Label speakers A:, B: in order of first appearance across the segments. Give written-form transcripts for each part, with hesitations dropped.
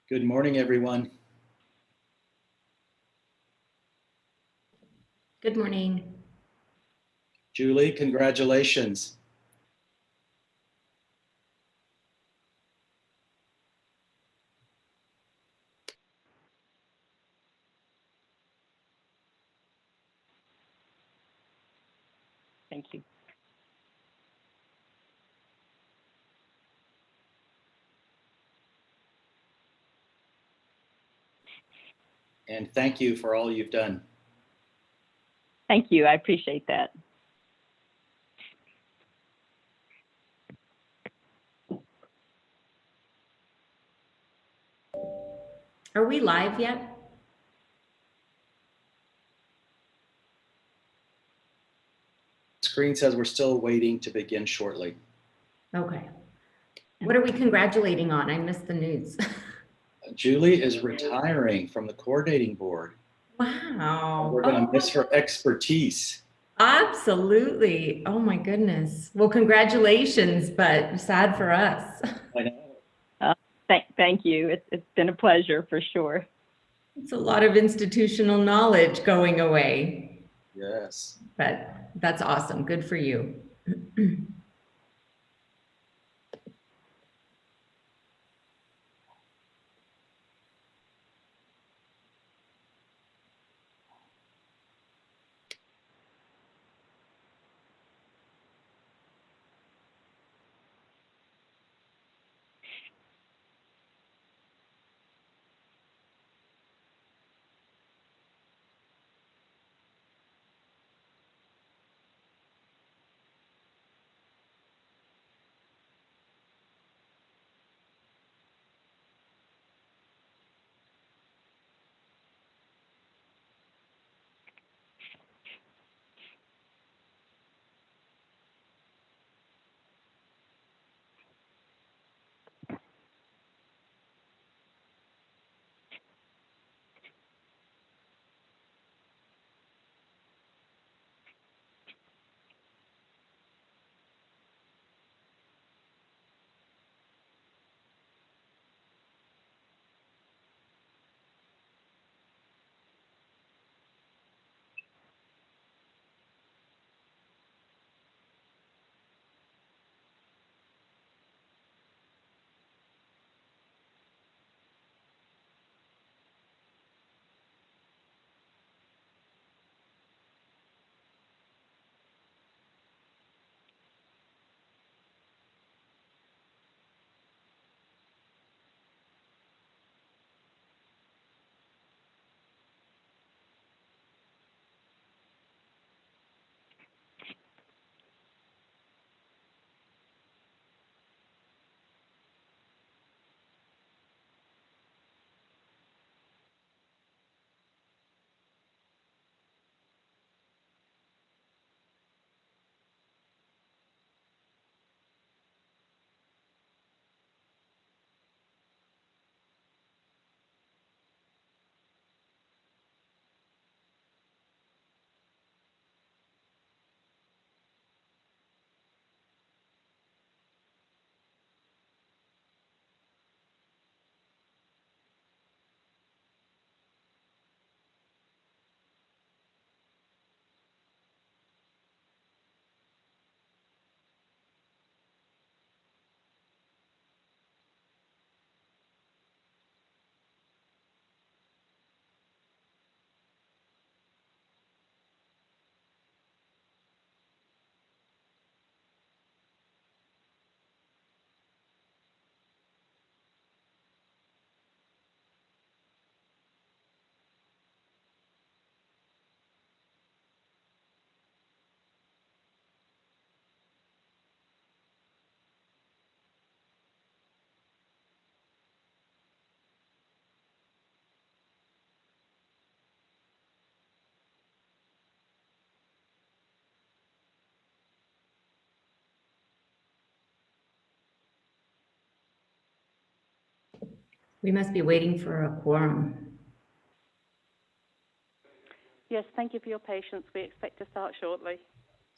A: Good morning, everyone.
B: Good morning.
A: Julie, congratulations.
C: Thank you.
A: And thank you for all you've done.
C: Thank you. I appreciate that.
B: Are we live yet?
A: Screen says we're still waiting to begin shortly.
B: Okay. What are we congratulating on? I missed the news.
A: Julie is retiring from the coordinating board.
B: Wow.
A: We're going to miss her expertise.
B: Absolutely. Oh my goodness. Well, congratulations, but sad for us.
A: I know.
C: Thank you. It's been a pleasure for sure.
B: It's a lot of institutional knowledge going away.
A: Yes.
B: But that's awesome. Good for you. We must be waiting for a quorum.
D: Yes, thank you for your patience. We expect to start shortly.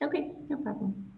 B: Okay, no problem.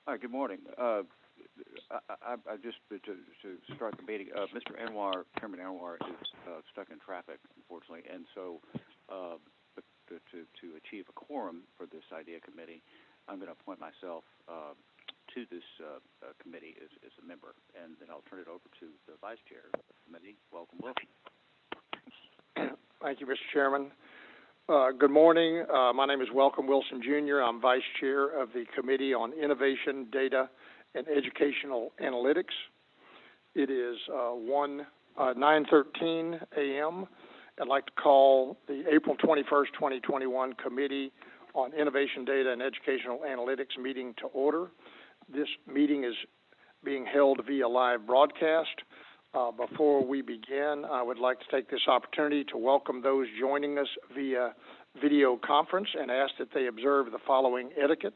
E: Hi, good morning. I just to start the meeting. Mr. Anwar, Chairman Anwar, is stuck in traffic, unfortunately, and so to achieve a quorum for this idea committee, I'm going to appoint myself to this committee as a member, and then I'll turn it over to the vice chair of the committee. Welcome, Wilson.
F: Thank you, Mr. Chairman. Good morning. My name is Welcome Wilson, Jr. I'm Vice Chair of the Committee on Innovation, Data, and Educational Analytics. It is 9:13 a.m. I'd like to call the April 21st, 2021 Committee on Innovation, Data, and Educational Analytics meeting to order. This meeting is being held via live broadcast. Before we begin, I would like to take this opportunity to welcome those joining us via video conference and ask that they observe the following etiquette.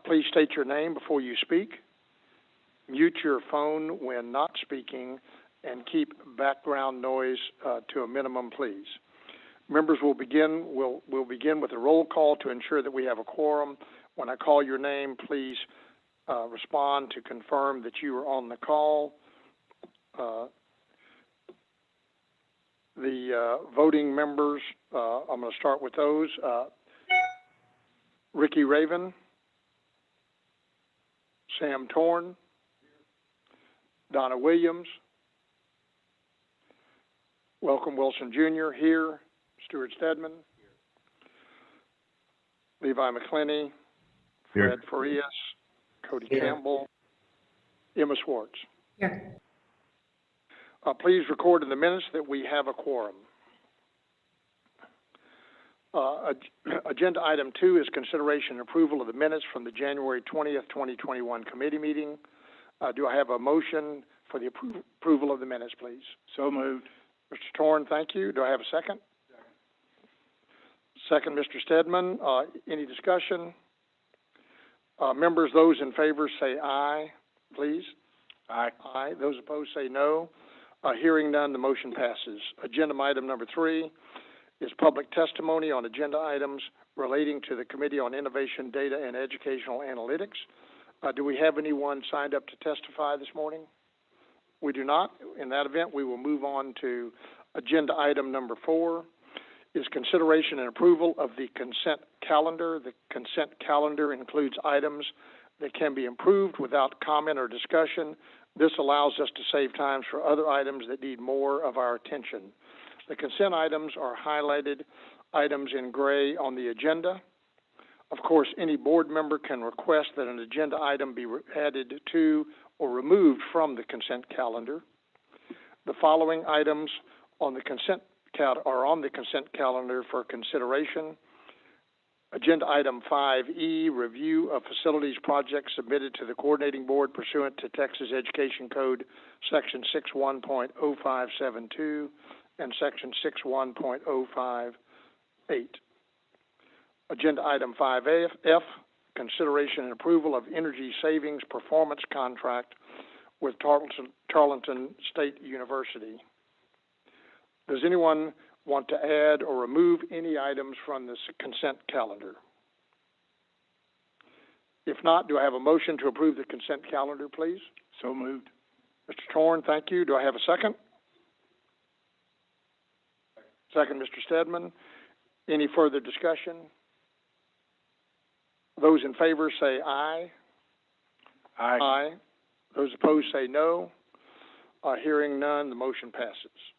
F: Please state your name before you speak. Mute your phone when not speaking, and keep background noise to a minimum, please. Members will begin with a roll call to ensure that we have a quorum. When I call your name, please respond to confirm that you are on the call. The voting members, I'm going to start with those. Ricky Raven, Sam Torn, Donna Williams, Welcome Wilson Jr. here, Stuart Stedman, Levi McClenny, Fred Farias, Cody Campbell, Emma Swartz.
B: Here.
F: Please record in the minutes that we have a quorum. Agenda item 2 is consideration and approval of the minutes from the January 20th, 2021 committee meeting. Do I have a motion for the approval of the minutes, please?
E: So moved.
F: Mr. Torn, thank you. Do I have a second? Second, Mr. Stedman. Any discussion? Members, those in favor say aye, please.
E: Aye.
F: Aye. Those opposed say no. Hearing none, the motion passes. Agenda item number 3 is public testimony on agenda items relating to the Committee on Innovation, Data, and Educational Analytics. Do we have anyone signed up to testify this morning? We do not. In that event, we will move on to agenda item number 4 is consideration and approval of the consent calendar. The consent calendar includes items that can be approved without comment or discussion. This allows us to save time for other items that need more of our attention. The consent items are highlighted items in gray on the agenda. Of course, any board member can request that an agenda item be added to or removed from the consent calendar. The following items on the consent are on the consent calendar for consideration. Agenda item 5E, review of facilities projects submitted to the coordinating board pursuant to Texas Education Code section 61.0572 and section 61.058. Agenda item 5F, consideration and approval of energy savings performance contract with Tarleton State University. Does anyone want to add or remove any items from this consent calendar? If not, do I have a motion to approve the consent calendar, please?
E: So moved.
F: Mr. Torn, thank you. Do I have a second? Second, Mr. Stedman. Any further discussion? Those in favor say aye.
E: Aye.
F: Aye. Those opposed say no. Hearing none, the motion passes.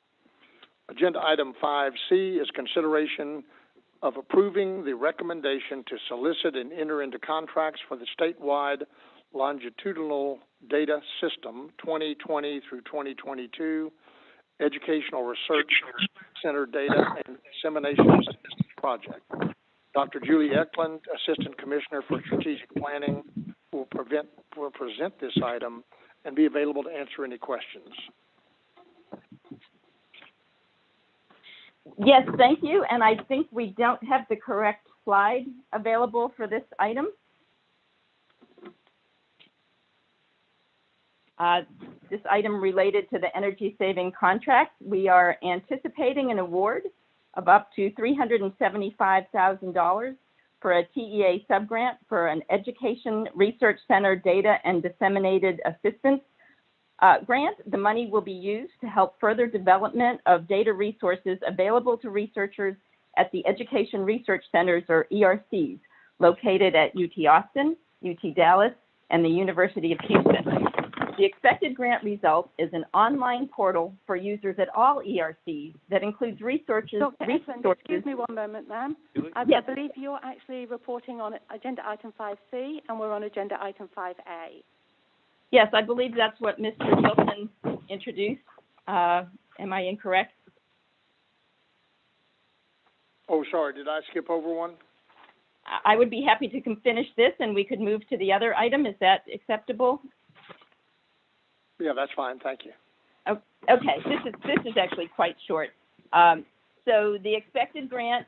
F: Agenda item 5C is consideration of approving the recommendation to solicit and enter into contracts for the statewide Longitudinal Data System 2020 through 2022 Educational Research Center Data and Dissemination Project. Dr. Julie Eklund, Assistant Commissioner for Strategic Planning, will present this item and be available to answer any questions.
C: Yes, thank you. And I think we don't have the correct slide available for this item. This item related to the energy saving contract. We are anticipating an award of up to $375,000 for a TEA subgrant for an Education Research Center Data and Disseminated Assistance grant. The money will be used to help further development of data resources available to researchers at the Education Research Centers, or ERCs, located at UT Austin, UT Dallas, and the University of Houston. The expected grant result is an online portal for users at all ERCs that includes resources.
D: Dr. Eklund, excuse me one moment, ma'am. I believe you're actually reporting on agenda item 5C, and we're on agenda item 5A.
C: Yes, I believe that's what Mr. Wilson introduced. Am I incorrect?
F: Oh, sorry, did I skip over one?
C: I would be happy to finish this, and we could move to the other item. Is that acceptable?
F: Yeah, that's fine, thank you.
C: Okay, this is actually quite short. So the expected grant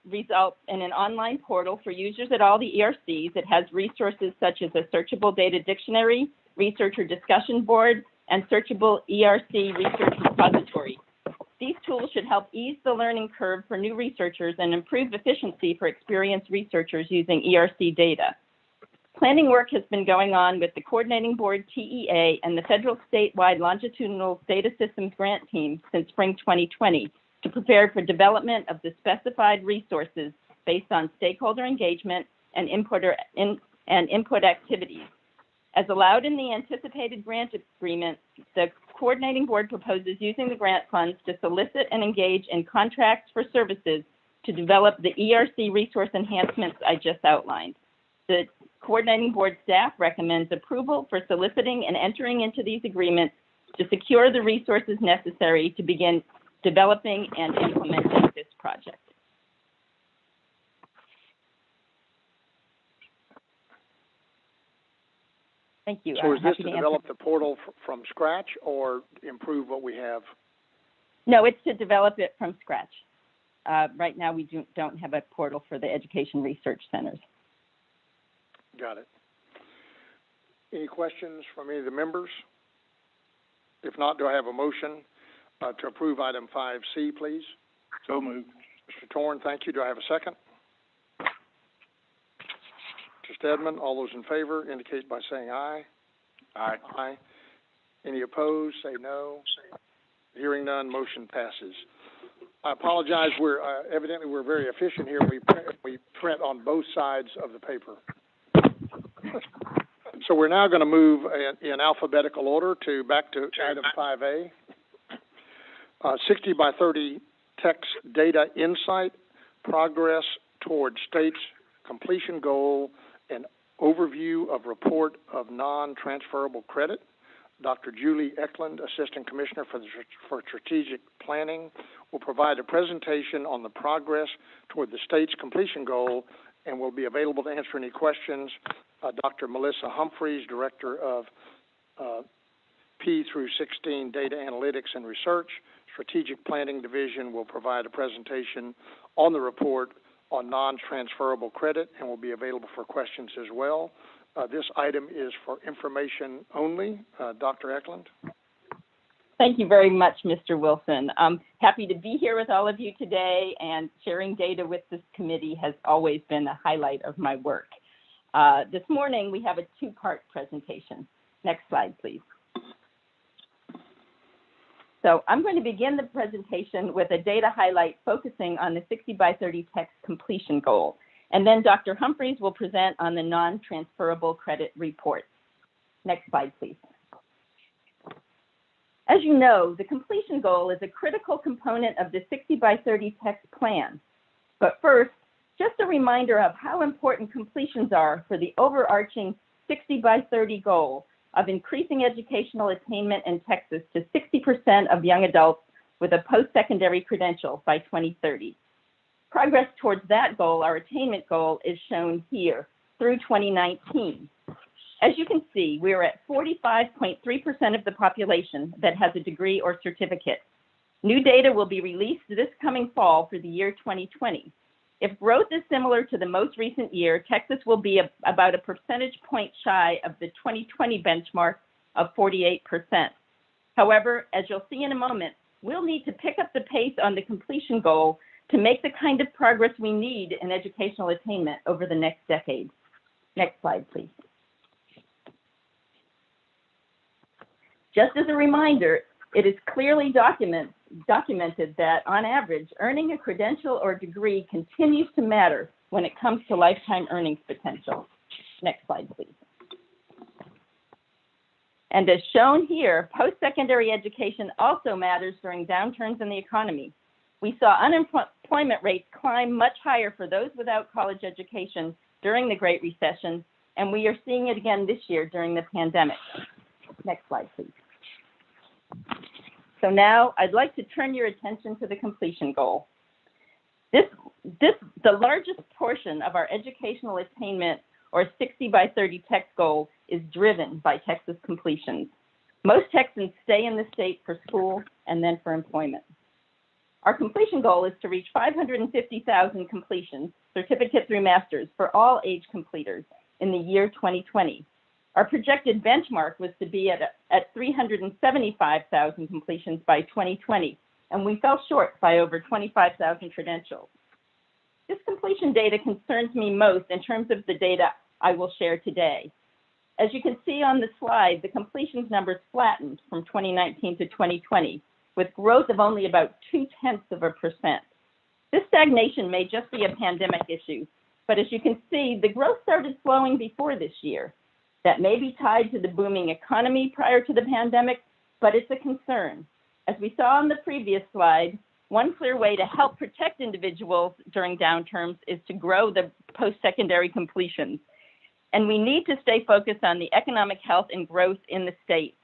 C: results in an online portal for users at all the ERCs. It has resources such as a searchable data dictionary, researcher discussion board, and searchable ERC research repository. These tools should help ease the learning curve for new researchers and improve efficiency for experienced researchers using ERC data. Planning work has been going on with the Coordinating Board, TEA, and the Federal Statewide Longitudinal Data Systems Grant Team since spring 2020 to prepare for development of the specified resources based on stakeholder engagement and input activities. As allowed in the anticipated grant agreement, the Coordinating Board proposes using the grant funds to solicit and engage in contracts for services to develop the ERC resource enhancements I just outlined. The Coordinating Board staff recommends approval for soliciting and entering into these agreements to secure the resources necessary to begin developing and implementing this project. Thank you.
F: So is this to develop the portal from scratch or improve what we have?
C: No, it's to develop it from scratch. Right now, we don't have a portal for the Education Research Centers.
F: Got it. Any questions from any of the members? If not, do I have a motion to approve item 5C, please?
E: So moved.
F: Mr. Torn, thank you. Do I have a second? Mr. Stedman, all those in favor indicate by saying aye.
E: Aye.
F: Aye. Any opposed, say no. Hearing none, motion passes. I apologize. Evidently we're very efficient here. We print on both sides of the paper. So we're now going to move in alphabetical order back to item 5A. 60 by 30 text data insight, progress toward state's completion goal, and overview of report of non-transferable credit. Dr. Julie Eklund, Assistant Commissioner for Strategic Planning, will provide a presentation on the progress toward the state's completion goal and will be available to answer any questions. Dr. Melissa Humphri, Director of P through 16 Data Analytics and Research, Strategic Planning Division, will provide a presentation on the report on non-transferable credit and will be available for questions as well. This item is for information only. Dr. Eklund.
C: Thank you very much, Mr. Wilson. I'm happy to be here with all of you today, and sharing data with this committee has always been a highlight of my work. This morning, we have a two-part presentation. Next slide, please. So I'm going to begin the presentation with a data highlight focusing on the 60 by 30 text completion goal. And then Dr. Humphries will present on the non-transferable credit report. Next slide, please. As you know, the completion goal is a critical component of the 60 by 30 text plan. But first, just a reminder of how important completions are for the overarching 60 by 30 goal of increasing educational attainment in Texas to 60% of young adults with a post-secondary credential by 2030. Progress towards that goal, our attainment goal, is shown here through 2019. As you can see, we're at 45.3% of the population that has a degree or certificate. New data will be released this coming fall for the year 2020. If growth is similar to the most recent year, Texas will be about a percentage point shy of the 2020 benchmark of 48%. However, as you'll see in a moment, we'll need to pick up the pace on the completion goal to make the kind of progress we need in educational attainment over the next decade. Next slide, please. Just as a reminder, it is clearly documented that, on average, earning a credential or degree continues to matter when it comes to lifetime earnings potential. Next slide, please. And as shown here, post-secondary education also matters during downturns in the economy. We saw unemployment rates climb much higher for those without college education during the Great Recession, and we are seeing it again this year during the pandemic. Next slide, please. So now I'd like to turn your attention to the completion goal. The largest portion of our educational attainment or 60 by 30 text goal is driven by Texas completions. Most Texans stay in the state for school and then for employment. Our completion goal is to reach 550,000 completions, certificate through master's, for all age completers in the year 2020. Our projected benchmark was to be at 375,000 completions by 2020, and we fell short by over 25,000 credentials. This completion data concerns me most in terms of the data I will share today. As you can see on the slide, the completions numbers flattened from 2019 to 2020, with growth of only about 0.2%. This stagnation may just be a pandemic issue, but as you can see, the growth started slowing before this year. That may be tied to the booming economy prior to the pandemic, but it's a concern. As we saw on the previous slide, one clear way to help protect individuals during downturns is to grow the post-secondary completions. And we need to stay focused on the economic health and growth in the state.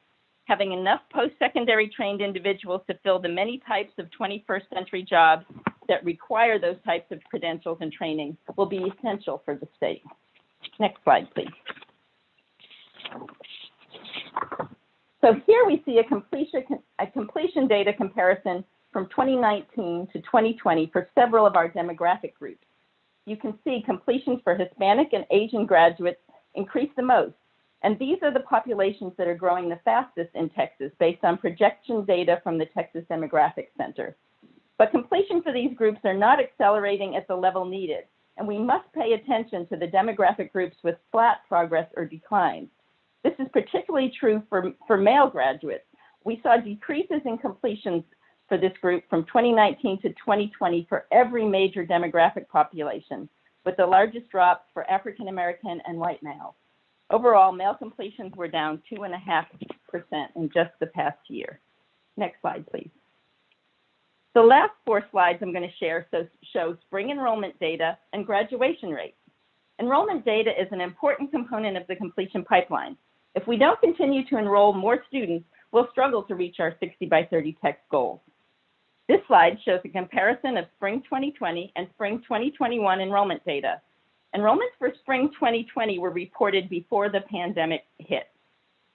C: Having enough post-secondary trained individuals to fill the many types of 21st century jobs that require those types of credentials and training will be essential for the state. Next slide, please. So here we see a completion data comparison from 2019 to 2020 for several of our demographic groups. You can see completions for Hispanic and Asian graduates increase the most. And these are the populations that are growing the fastest in Texas based on projection data from the Texas Demographic Center. But completion for these groups are not accelerating at the level needed, and we must pay attention to the demographic groups with flat progress or declines. This is particularly true for male graduates. We saw decreases in completions for this group from 2019 to 2020 for every major demographic population, with the largest drops for African American and white males. Overall, male completions were down 2.5% in just the past year. Next slide, please. The last 4 slides I'm going to share show spring enrollment data and graduation rates. Enrollment data is an important component of the completion pipeline. If we don't continue to enroll more students, we'll struggle to reach our 60 by 30 text goals. This slide shows a comparison of spring 2020 and spring 2021 enrollment data. Enrollments for spring 2020 were reported before the pandemic hit.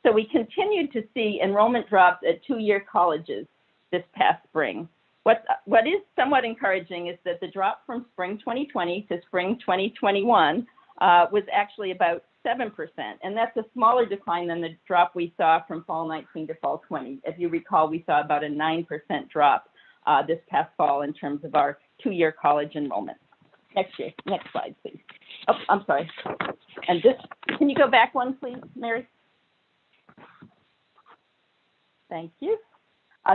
C: So we continued to see enrollment drops at 2-year colleges this past spring. What is somewhat encouraging is that the drop from spring 2020 to spring 2021 was actually about 7%, and that's a smaller decline than the drop we saw from fall 19 to fall 20. If you recall, we saw about a 9% drop this past fall in terms of our 2-year college enrollment. Next slide, please. Oh, I'm sorry. And can you go back one, please, Mary? Thank you.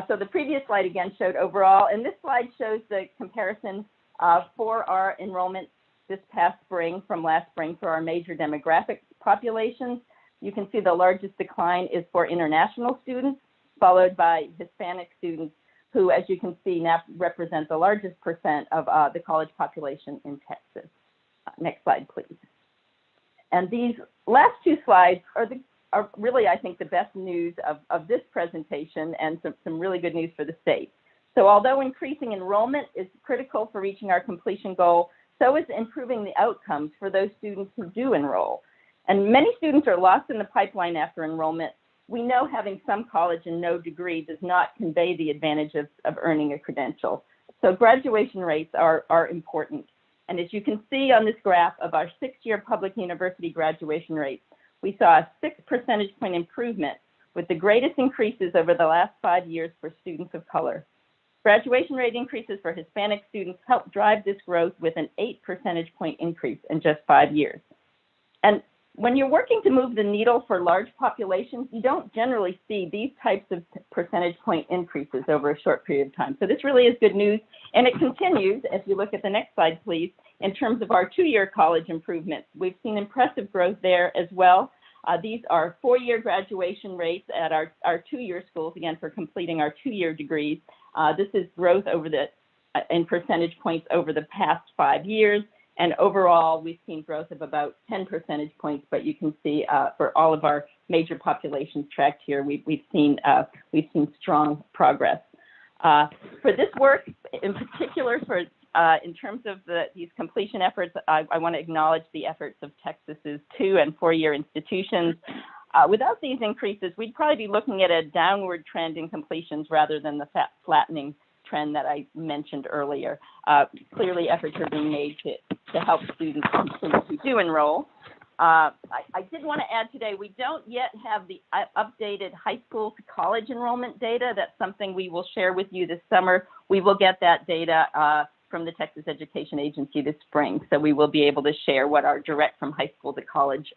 C: So the previous slide again showed overall, and this slide shows the comparison for our enrollment this past spring from last spring for our major demographic populations. You can see the largest decline is for international students, followed by Hispanic students, who, as you can see, now represent the largest percent of the college population in Texas. Next slide, please. And these last 2 slides are really, I think, the best news of this presentation and some really good news for the state. So although increasing enrollment is critical for reaching our completion goal, so is improving the outcomes for those students who do enroll. And many students are lost in the pipeline after enrollment. We know having some college and no degree does not convey the advantage of earning a credential. So graduation rates are important. And as you can see on this graph of our 6-year public university graduation rates, we saw a 6 percentage point improvement, with the greatest increases over the last 5 years for students of color. Graduation rate increases for Hispanic students helped drive this growth with an 8 percentage point increase in just 5 years. And when you're working to move the needle for large populations, you don't generally see these types of percentage point increases over a short period of time. So this really is good news. And it continues, if you look at the next slide, please, in terms of our 2-year college improvements. We've seen impressive growth there as well. These are 4-year graduation rates at our 2-year schools, again, for completing our 2-year degrees. This is growth over in percentage points over the past 5 years. And overall, we've seen growth of about 10 percentage points, but you can see for all of our major populations tracked here, we've seen strong progress. For this work, in particular, in terms of these completion efforts, I want to acknowledge the efforts of Texas's 2- and 4-year institutions. Without these increases, we'd probably be looking at a downward trend in completions rather than the flattening trend that I mentioned earlier. Clearly, efforts are being made to help students who do enroll. I did want to add today, we don't yet have the updated high school to college enrollment data. That's something we will share with you this summer. We will get that data from the Texas Education Agency this spring. So we will be able to share what our direct from high school to college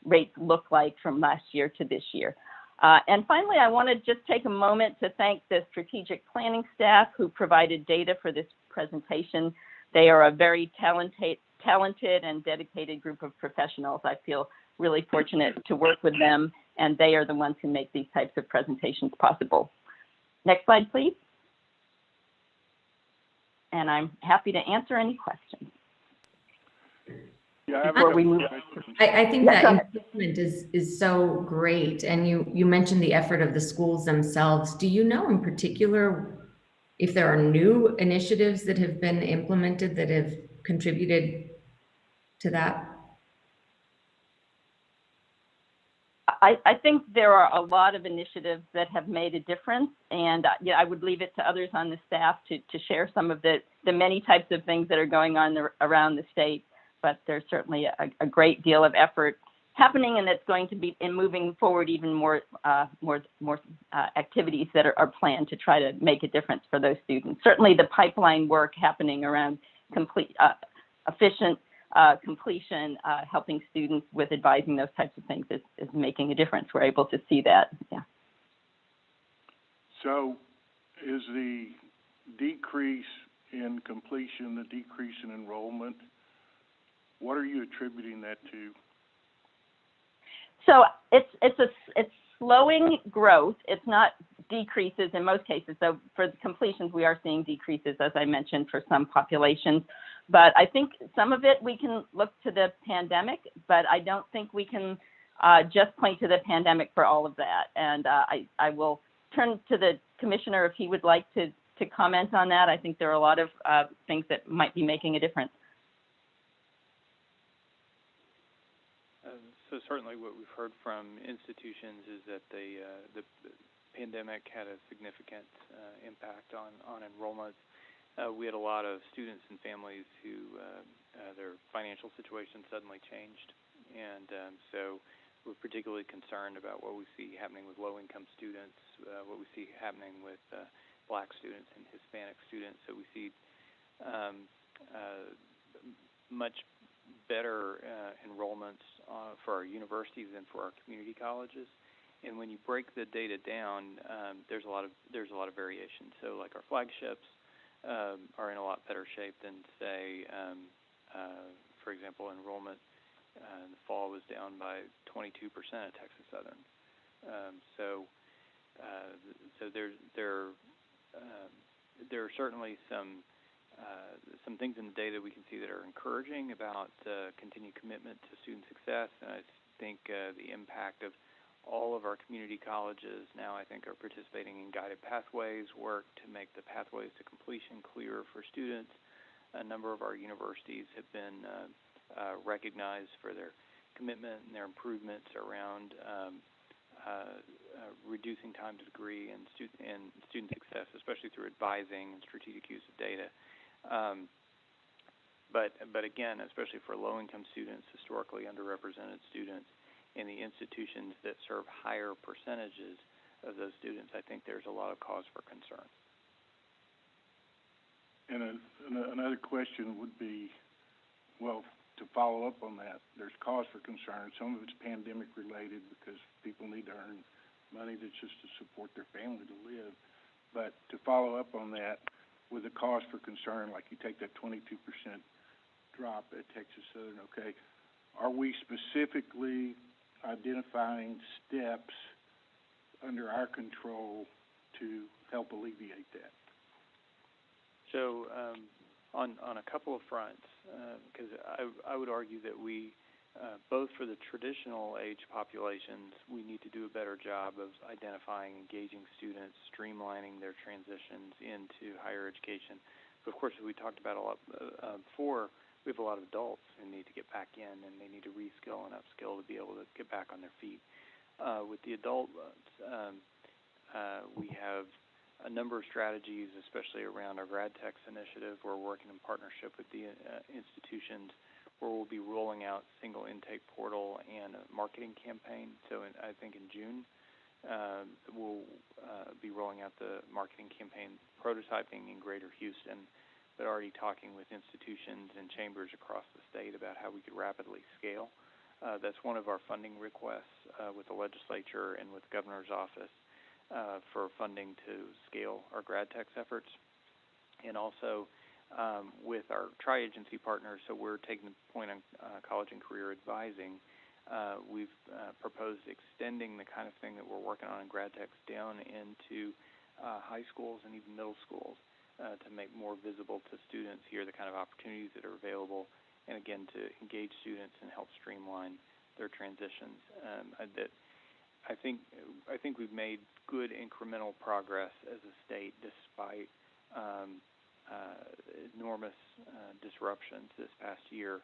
C: rates look like from last year to this year. And finally, I want to just take a moment to thank the strategic planning staff who provided data for this presentation. They are a very talented and dedicated group of professionals. I feel really fortunate to work with them, and they are the ones who make these types of presentations possible. Next slide, please. And I'm happy to answer any questions.
G: Yeah,
B: I think that improvement is so great. And you mentioned the effort of the schools themselves. Do you know in particular if there are new initiatives that have been implemented that have contributed to that?
C: I think there are a lot of initiatives that have made a difference, and I would leave it to others on the staff to share some of the many types of things that are going on around the state. But there's certainly a great deal of effort happening, and it's going to be in moving forward even more activities that are planned to try to make a difference for those students. Certainly the pipeline work happening around efficient completion, helping students with advising those types of things is making a difference. We're able to see that. Yeah.
G: So is the decrease in completion, the decrease in enrollment, what are you attributing that to?
C: So it's slowing growth. It's not decreases in most cases. So for the completions, we are seeing decreases, as I mentioned, for some populations. But I think some of it we can look to the pandemic, but I don't think we can just point to the pandemic for all of that. And I will turn to the commissioner if he would like to comment on that. I think there are a lot of things that might be making a difference.
H: So certainly what we've heard from institutions is that the pandemic had a significant impact on enrollment. We had a lot of students and families who their financial situation suddenly changed, and so we're particularly concerned about what we see happening with low-income students, what we see happening with Black students and Hispanic students. So we see much better enrollments for our universities than for our community colleges. And when you break the data down, there's a lot of variation. So like our flagships are in a lot better shape than, say, for example, enrollment in the fall was down by 22% at Texas Southern. So there are certainly some things in the data we can see that are encouraging about continued commitment to student success, and I think the impact of all of our community colleges now, I think, are participating in guided pathways work to make the pathways to completion clearer for students. A number of our universities have been recognized for their commitment and their improvements around reducing time to degree and student success, especially through advising and strategic use of data. But again, especially for low-income students, historically underrepresented students, in the institutions that serve higher percentages of those students, I think there's a lot of cause for concern.
G: And another question would be, well, to follow up on that, there's cause for concern. Some of it's pandemic related because people need to earn money that's just to support their family to live. But to follow up on that, with a cause for concern, like you take that 22% drop at Texas Southern, okay, are we specifically identifying steps under our control to help alleviate that?
H: So on a couple of fronts, because I would argue that we, both for the traditional age populations, we need to do a better job of identifying, engaging students, streamlining their transitions into higher education. But of course, as we talked about a lot before, we have a lot of adults who need to get back in, and they need to reskill and upskill to be able to get back on their feet. With the adult, we have a number of strategies, especially around our Grad Techs initiative. We're working in partnership with the institutions where we'll be rolling out single intake portal and a marketing campaign. So I think in June, we'll be rolling out the marketing campaign prototyping in Greater Houston, but already talking with institutions and chambers across the state about how we could rapidly scale. That's one of our funding requests with the legislature and with the governor's office for funding to scale our Grad Techs efforts. And also with our tri-agency partners, so we're taking the point on college and career advising. We've proposed extending the kind of thing that we're working on in Grad Techs down into high schools and even middle schools to make more visible to students here the kind of opportunities that are available, and again to engage students and help streamline their transitions. I think we've made good incremental progress as a state despite enormous disruptions this past year,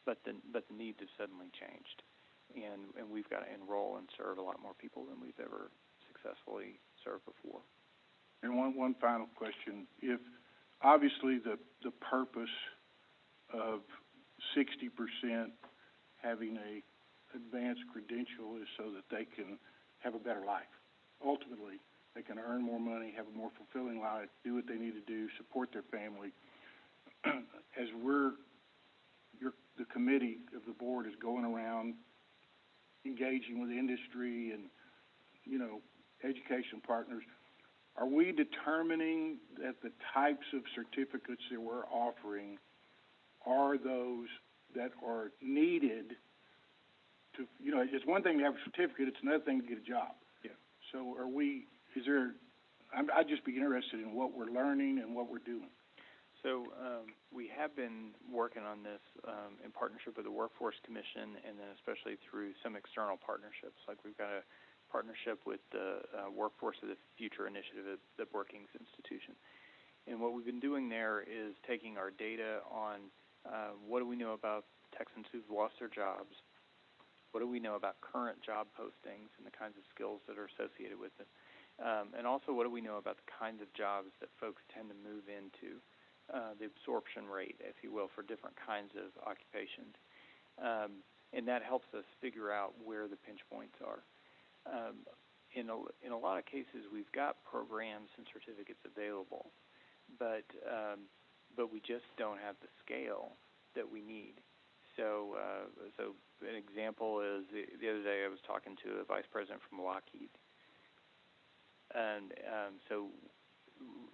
H: but the needs have suddenly changed, and we've got to enroll and serve a lot more people than we've ever successfully served before.
G: And one final question: if obviously the purpose of 60% having a advanced credential is so that they can have a better life. Ultimately, they can earn more money, have a more fulfilling life, do what they need to do, support their family. As the committee of the board is going around engaging with industry and, education partners, are we determining that the types of certificates that we're offering are those that are needed to, it's one thing to have a certificate, it's another thing to get a job.
H: Yeah.
G: So I'd just be interested in what we're learning and what we're doing.
H: So we have been working on this in partnership with the Workforce Commission, and then especially through some external partnerships. Like we've got a partnership with the Workforce of the Future initiative at the Brookings Institution. And what we've been doing there is taking our data on what do we know about Texans who've lost their jobs, what do we know about current job postings and the kinds of skills that are associated with it, and also what do we know about the kinds of jobs that folks tend to move into, the absorption rate, if you will, for different kinds of occupations. And that helps us figure out where the pinch points are. In a lot of cases, we've got programs and certificates available, but we just don't have the scale that we need. So an example is the other day I was talking to a vice president from Lockheed, and so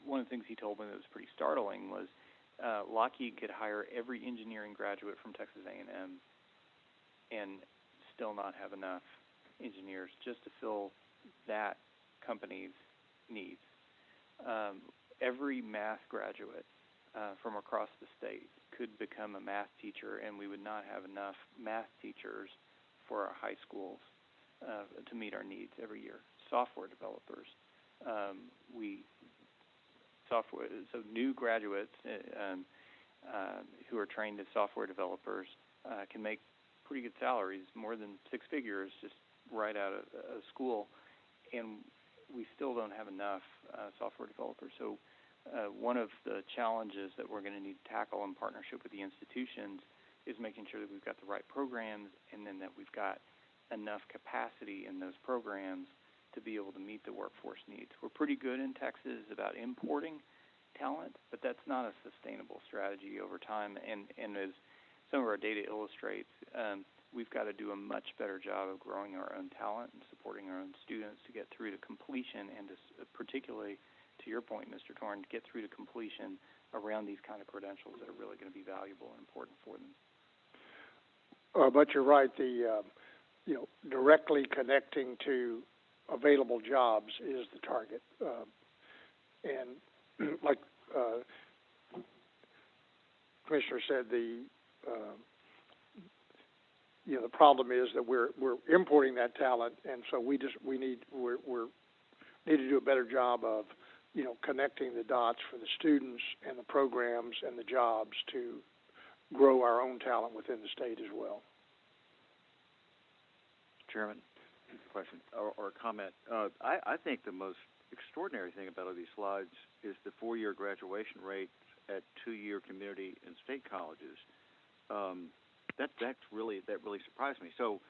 H: one of the things he told me that was pretty startling was Lockheed could hire every engineering graduate from Texas A&M and still not have enough engineers just to fill that company's needs. Every math graduate from across the state could become a math teacher, and we would not have enough math teachers for our high schools to meet our needs every year. Software developers, so new graduates who are trained as software developers can make pretty good salaries, more than six figures, just right out of school, and we still don't have enough software developers. So one of the challenges that we're going to need to tackle in partnership with the institutions is making sure that we've got the right programs, and then that we've got enough capacity in those programs to be able to meet the workforce needs. We're pretty good in Texas about importing talent, but that's not a sustainable strategy over time. And as some of our data illustrates, we've got to do a much better job of growing our own talent and supporting our own students to get through to completion, and to, particularly to your point, Mr. Torn, to get through to completion around these kind of credentials that are really going to be valuable and important for them.
F: But you're right. The directly connecting to available jobs is the target, and like Commissioner said, the problem is that we're importing that talent, and so we need to do a better job of connecting the dots for the students and the programs and the jobs to grow our own talent within the state as well.
E: Chairman, question or comment. I think the most extraordinary thing about all these slides is the 4-year graduation rate at 2-year community and state colleges. That really surprised me. So,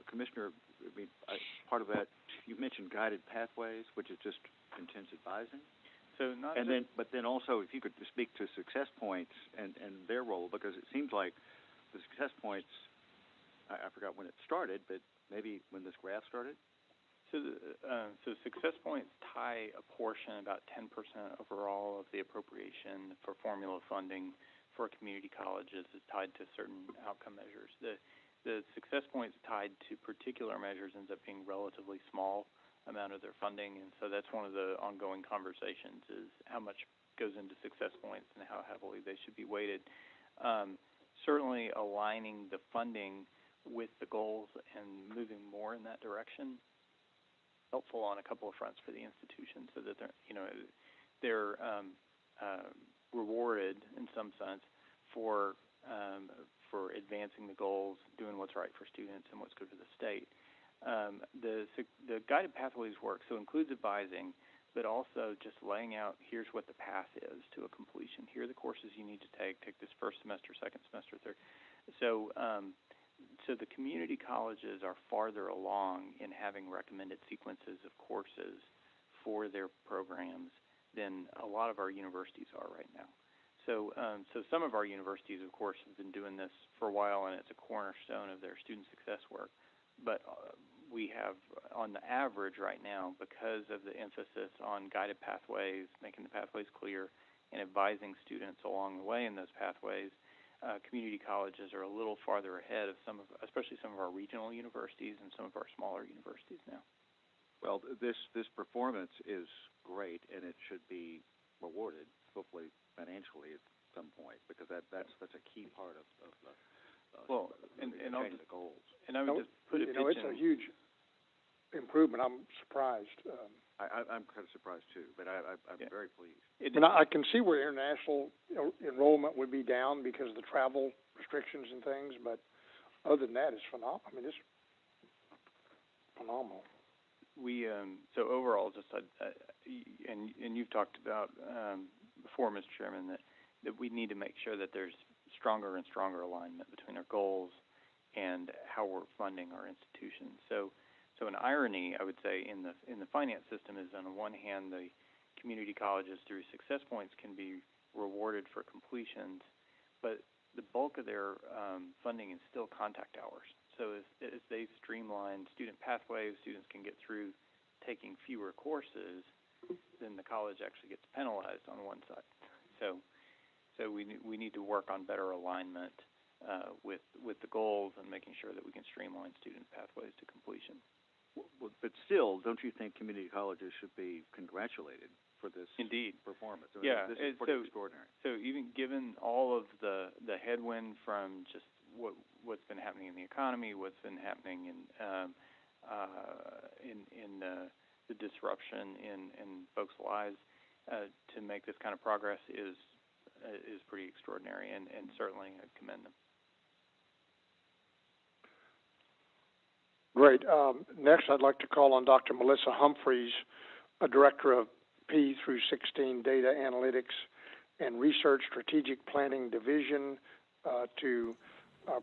E: Commissioner, part of that, you mentioned guided pathways, which is just intense advising.
H: So not
E: but then also, if you could speak to success points and their role, because it seems like the success points, I forgot when it started, but maybe when this graph started.
H: So success points tie a portion, about 10% overall, of the appropriation for formula funding for community colleges is tied to certain outcome measures. The success points tied to particular measures ends up being relatively small amount of their funding, and so that's one of the ongoing conversations, is how much goes into success points and how heavily they should be weighted. Certainly aligning the funding with the goals and moving more in that direction helpful on a couple of fronts for the institution, so that they're rewarded in some sense for advancing the goals, doing what's right for students and what's good for the state. The guided pathways work, so includes advising, but also just laying out, here's what the path is to a completion. Here are the courses you need to take this first semester, second semester, third. So the community colleges are farther along in having recommended sequences of courses for their programs than a lot of our universities are right now. So some of our universities, of course, have been doing this for a while, and it's a cornerstone of their student success work. But we have, on the average right now, because of the emphasis on guided pathways, making the pathways clear, and advising students along the way in those pathways, community colleges are a little farther ahead of especially some of our regional universities and some of our smaller universities now.
E: Well, this performance is great, and it should be rewarded, hopefully financially at some point, because that's a key part of the goals. And I would just put it.
F: It's a huge improvement. I'm surprised.
E: I'm kind of surprised too, but I'm very pleased.
F: And I can see where international enrollment would be down because of the travel restrictions and things, but other than that, it's phenomenal. I mean, it's phenomenal.
H: We so overall, just and you've talked about before, Mr. Chairman, that we need to make sure that there's stronger and stronger alignment between our goals and how we're funding our institutions. So an irony, I would say, in the finance system is, on the one hand, the community colleges through success points can be rewarded for completions, but the bulk of their funding is still contact hours. So as they streamline student pathways, students can get through taking fewer courses, then the college actually gets penalized on one side. So we need to work on better alignment with the goals and making sure that we can streamline student pathways to completion.
E: Well, but still, don't you think community colleges should be congratulated for this performance? I mean, this is pretty extraordinary.
H: So even given all of the headwind from just what's been happening in the economy, what's been happening in the disruption in folks' lives, to make this kind of progress is pretty extraordinary, and certainly I commend them.
F: Great. Next, I'd like to call on Dr. Melissa Humphri, Director of P through 16 Data Analytics and Research Strategic Planning Division, to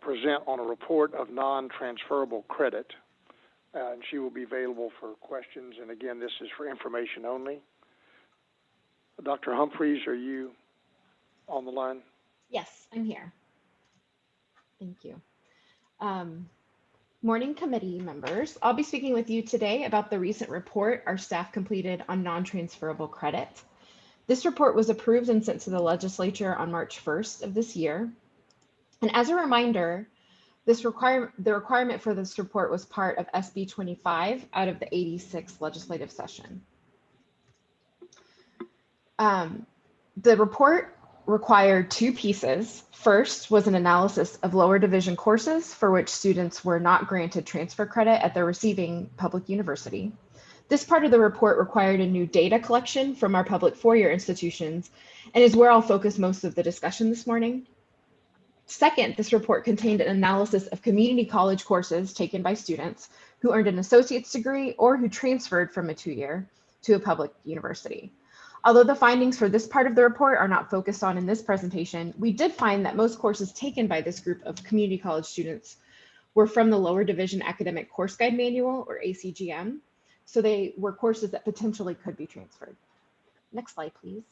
F: present on a report of non-transferable credit. And she will be available for questions. And again, this is for information only. Dr. Humphreys, are you on the line?
I: Yes, I'm here. Thank you. Morning committee members. I'll be speaking with you today about the recent report our staff completed on non-transferable credit. This report was approved and sent to the legislature on March 1st of this year. And as a reminder, the requirement for this report was part of SB 25 out of the 86th legislative session. The report required two pieces. First was an analysis of lower division courses for which students were not granted transfer credit at their receiving public university. This part of the report required a new data collection from our public four-year institutions and is where I'll focus most of the discussion this morning. Second, this report contained an analysis of community college courses taken by students who earned an associate's degree or who transferred from a two-year to a public university. Although the findings for this part of the report are not focused on in this presentation, we did find that most courses taken by this group of community college students were from the Lower Division Academic Course Guide Manual, or ACGM. So they were courses that potentially could be transferred. Next slide, please.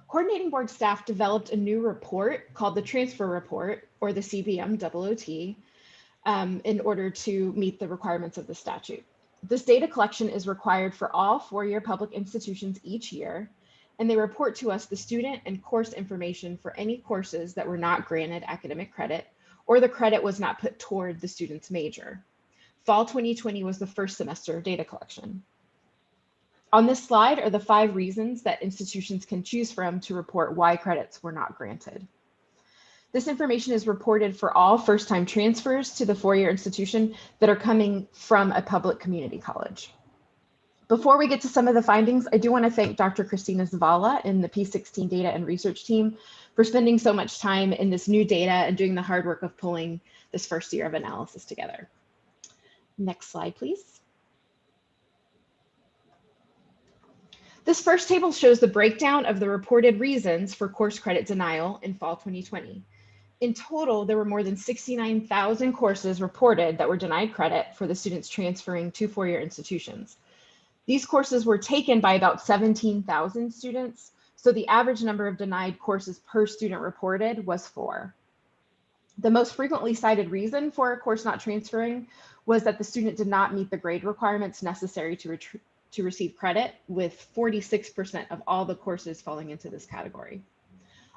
I: Coordinating board staff developed a new report called the Transfer Report, or the CBM-OOT, in order to meet the requirements of the statute. This data collection is required for all four-year public institutions each year, and they report to us the student and course information for any courses that were not granted academic credit or the credit was not put toward the student's major. Fall 2020 was the first semester of data collection. On this slide are the 5 reasons that institutions can choose from to report why credits were not granted. This information is reported for all first-time transfers to the four-year institution that are coming from a public community college. Before we get to some of the findings, I do want to thank Dr. Christina Zavala and the P16 data and research team for spending so much time in this new data and doing the hard work of pulling this first year of analysis together. Next slide, please. This first table shows the breakdown of the reported reasons for course credit denial in fall 2020. In total, there were more than 69,000 courses reported that were denied credit for the students transferring to four-year institutions. These courses were taken by about 17,000 students, so the average number of denied courses per student reported was 4. The most frequently cited reason for a course not transferring was that the student did not meet the grade requirements necessary to receive credit, with 46% of all the courses falling into this category.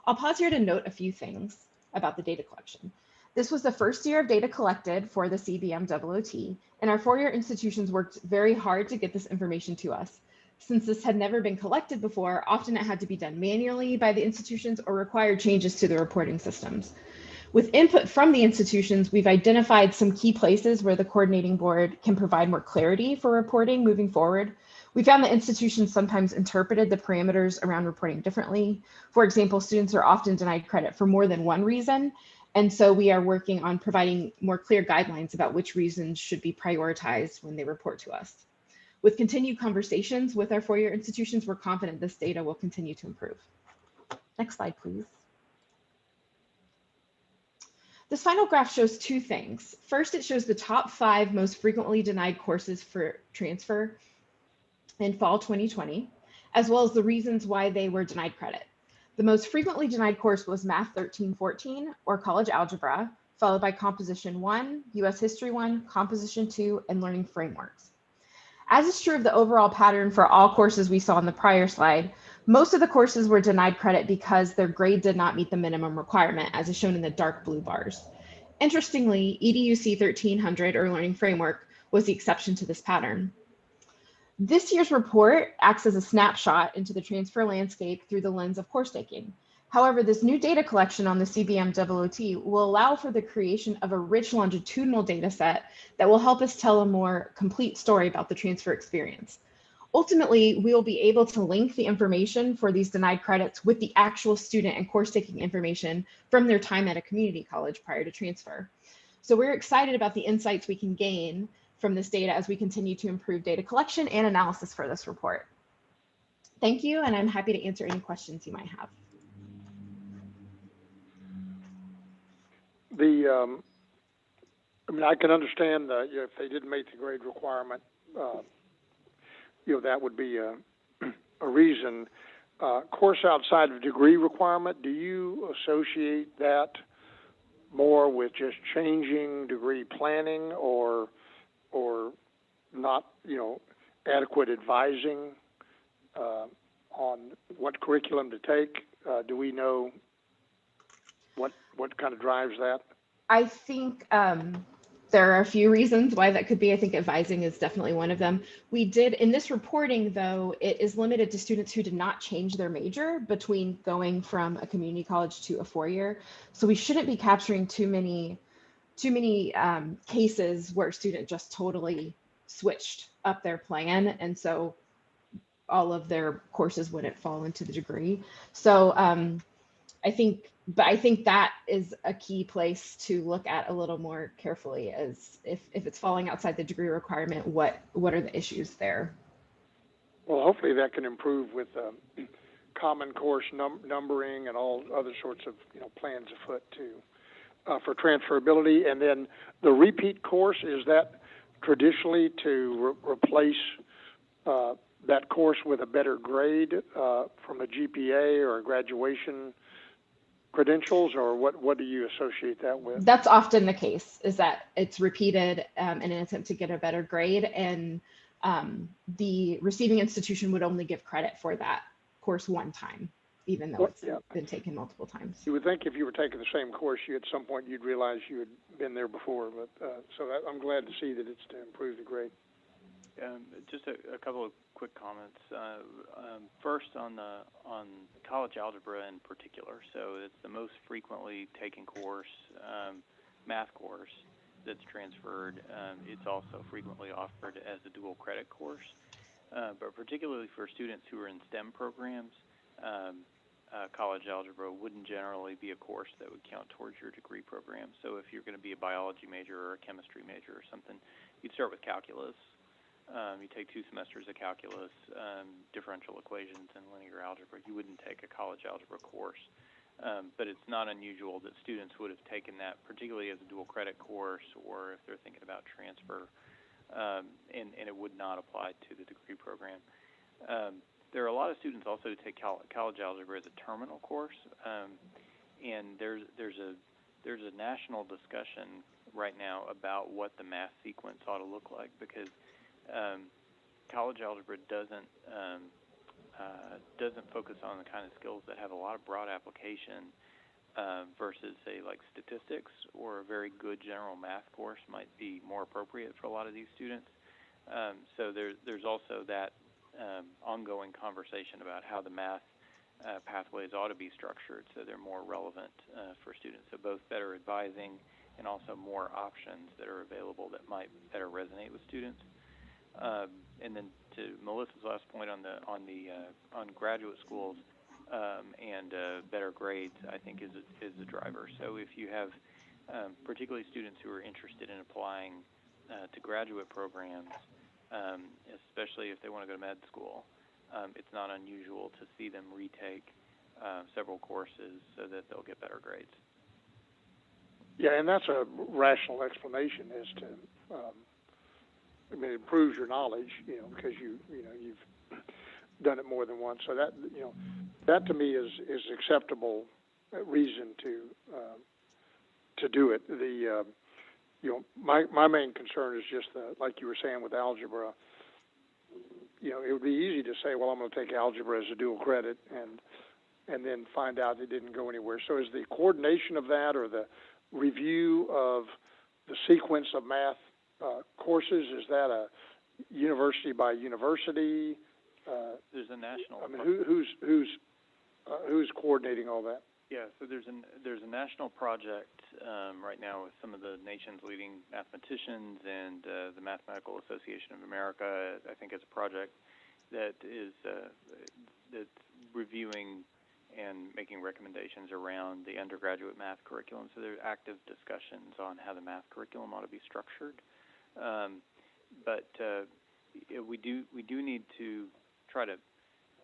I: I'll pause here to note a few things about the data collection. This was the first year of data collected for the CBM-OOT, and our four-year institutions worked very hard to get this information to us. Since this had never been collected before, often it had to be done manually by the institutions or required changes to the reporting systems. With input from the institutions, we've identified some key places where the coordinating board can provide more clarity for reporting moving forward. We found that institutions sometimes interpreted the parameters around reporting differently. For example, students are often denied credit for more than one reason, and so we are working on providing more clear guidelines about which reasons should be prioritized when they report to us. With continued conversations with our four-year institutions, we're confident this data will continue to improve. Next slide, please. This final graph shows 2 things. First, it shows the top 5 most frequently denied courses for transfer in fall 2020, as well as the reasons why they were denied credit. The most frequently denied course was Math 1314, or College Algebra, followed by Composition 1, US History 1, Composition 2, and Learning Frameworks. As is true of the overall pattern for all courses we saw on the prior slide, most of the courses were denied credit because their grade did not meet the minimum requirement, as is shown in the dark blue bars. Interestingly, EDUC 1300, or Learning Framework, was the exception to this pattern. This year's report acts as a snapshot into the transfer landscape through the lens of course taking. However, this new data collection on the CBM-OOT will allow for the creation of a rich longitudinal data set that will help us tell a more complete story about the transfer experience. Ultimately, we will be able to link the information for these denied credits with the actual student and course taking information from their time at a community college prior to transfer. So we're excited about the insights we can gain from this data as we continue to improve data collection and analysis for this report. Thank you, and I'm happy to answer any questions you might have.
F: I mean, I can understand if they didn't meet the grade requirement, that would be a reason. Course outside of degree requirement, do you associate that more with just changing degree planning or not, adequate advising on what curriculum to take? Do we know what kind of drives that?
I: I think there are a few reasons why that could be. I think advising is definitely one of them. We did, in this reporting though, it is limited to students who did not change their major between going from a community college to a 4-year. So we shouldn't be capturing too many cases where a student just totally switched up their plan. And so all of their courses wouldn't fall into the degree. So I think that is a key place to look at a little more carefully, as if it's falling outside the degree requirement, what are the issues there?
F: Well, hopefully that can improve with common course numbering and all other sorts of plans afoot too for transferability. And then the repeat course, is that traditionally to replace that course with a better grade from a GPA or a graduation credentials, or what do you associate that with?
I: That's often the case, is that it's repeated in an attempt to get a better grade, and the receiving institution would only give credit for that course one time, even though it's been taken multiple times.
F: You would think if you were taking the same course, at some point you'd realize you had been there before, but I'm glad to see that it's to improve the grade.
H: Just a couple of quick comments. First on college algebra in particular. So it's the most frequently taken course, math course that's transferred. It's also frequently offered as a dual credit course, but particularly for students who are in STEM programs, college algebra wouldn't generally be a course that would count towards your degree program. So if you're going to be a biology major or a chemistry major or something, you'd start with calculus. You take 2 semesters of calculus, differential equations, and linear algebra. You wouldn't take a college algebra course, but it's not unusual that students would have taken that, particularly as a dual credit course, or if they're thinking about transfer, and it would not apply to the degree program. There are a lot of students also who take college algebra as a terminal course, and there's a national discussion right now about what the math sequence ought to look like, because college algebra doesn't focus on the kind of skills that have a lot of broad application versus, say, like statistics, or a very good general math course might be more appropriate for a lot of these students. So there's also that ongoing conversation about how the math pathways ought to be structured so they're more relevant for students. So both better advising and also more options that are available that might better resonate with students. And then to Melissa's last point on graduate schools and better grades, I think is a driver. So if you have particularly students who are interested in applying to graduate programs, especially if they want to go to med school, it's not unusual to see them retake several courses so that they'll get better grades.
F: Yeah, and that's a rational explanation as to. It improves your knowledge, because you've done it more than once. So that to me is acceptable reason to do it. My main concern is just like you were saying with algebra. It would be easy to say, well, I'm going to take algebra as a dual credit, and then find out it didn't go anywhere. So is the coordination of that, or the review of the sequence of math courses, is that a university by university?
H: There's a national.
F: I mean, who's coordinating all that?
H: Yeah, so there's a national project right now with some of the nation's leading mathematicians and the Mathematical Association of America. I think it's a project that is that's reviewing and making recommendations around the undergraduate math curriculum. So there are active discussions on how the math curriculum ought to be structured. But we do need to try to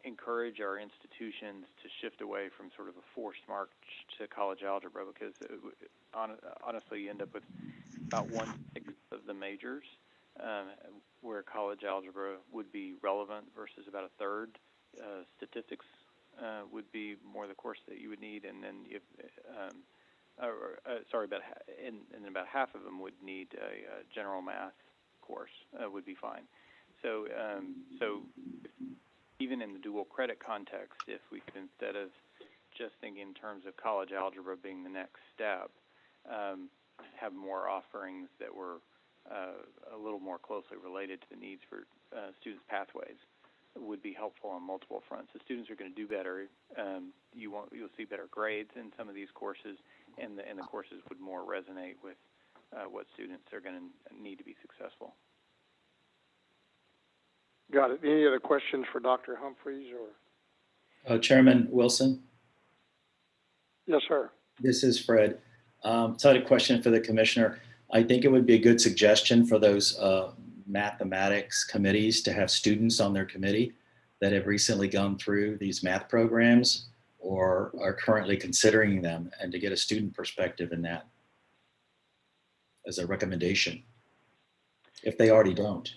H: encourage our institutions to shift away from sort of a forced march to college algebra, because honestly you end up with about 1/6 of the majors where college algebra would be relevant versus about a third. Statistics would be more the course that you would need, and then about half of them would need a general math course would be fine. So even in the dual credit context, if we could, instead of just thinking in terms of college algebra being the next step, have more offerings that were a little more closely related to the needs for students' pathways, would be helpful on multiple fronts. The students are going to do better. You'll see better grades in some of these courses, and the courses would more resonate with what students are going to need to be successful.
F: Got it. Any other questions for Dr. Humphries or?
A: Chairman Wilson?
F: Yes, sir.
A: This is Fred. So I had a question for the commissioner. I think it would be a good suggestion for those mathematics committees to have students on their committee that have recently gone through these math programs or are currently considering them, and to get a student perspective in that as a recommendation, if they already don't.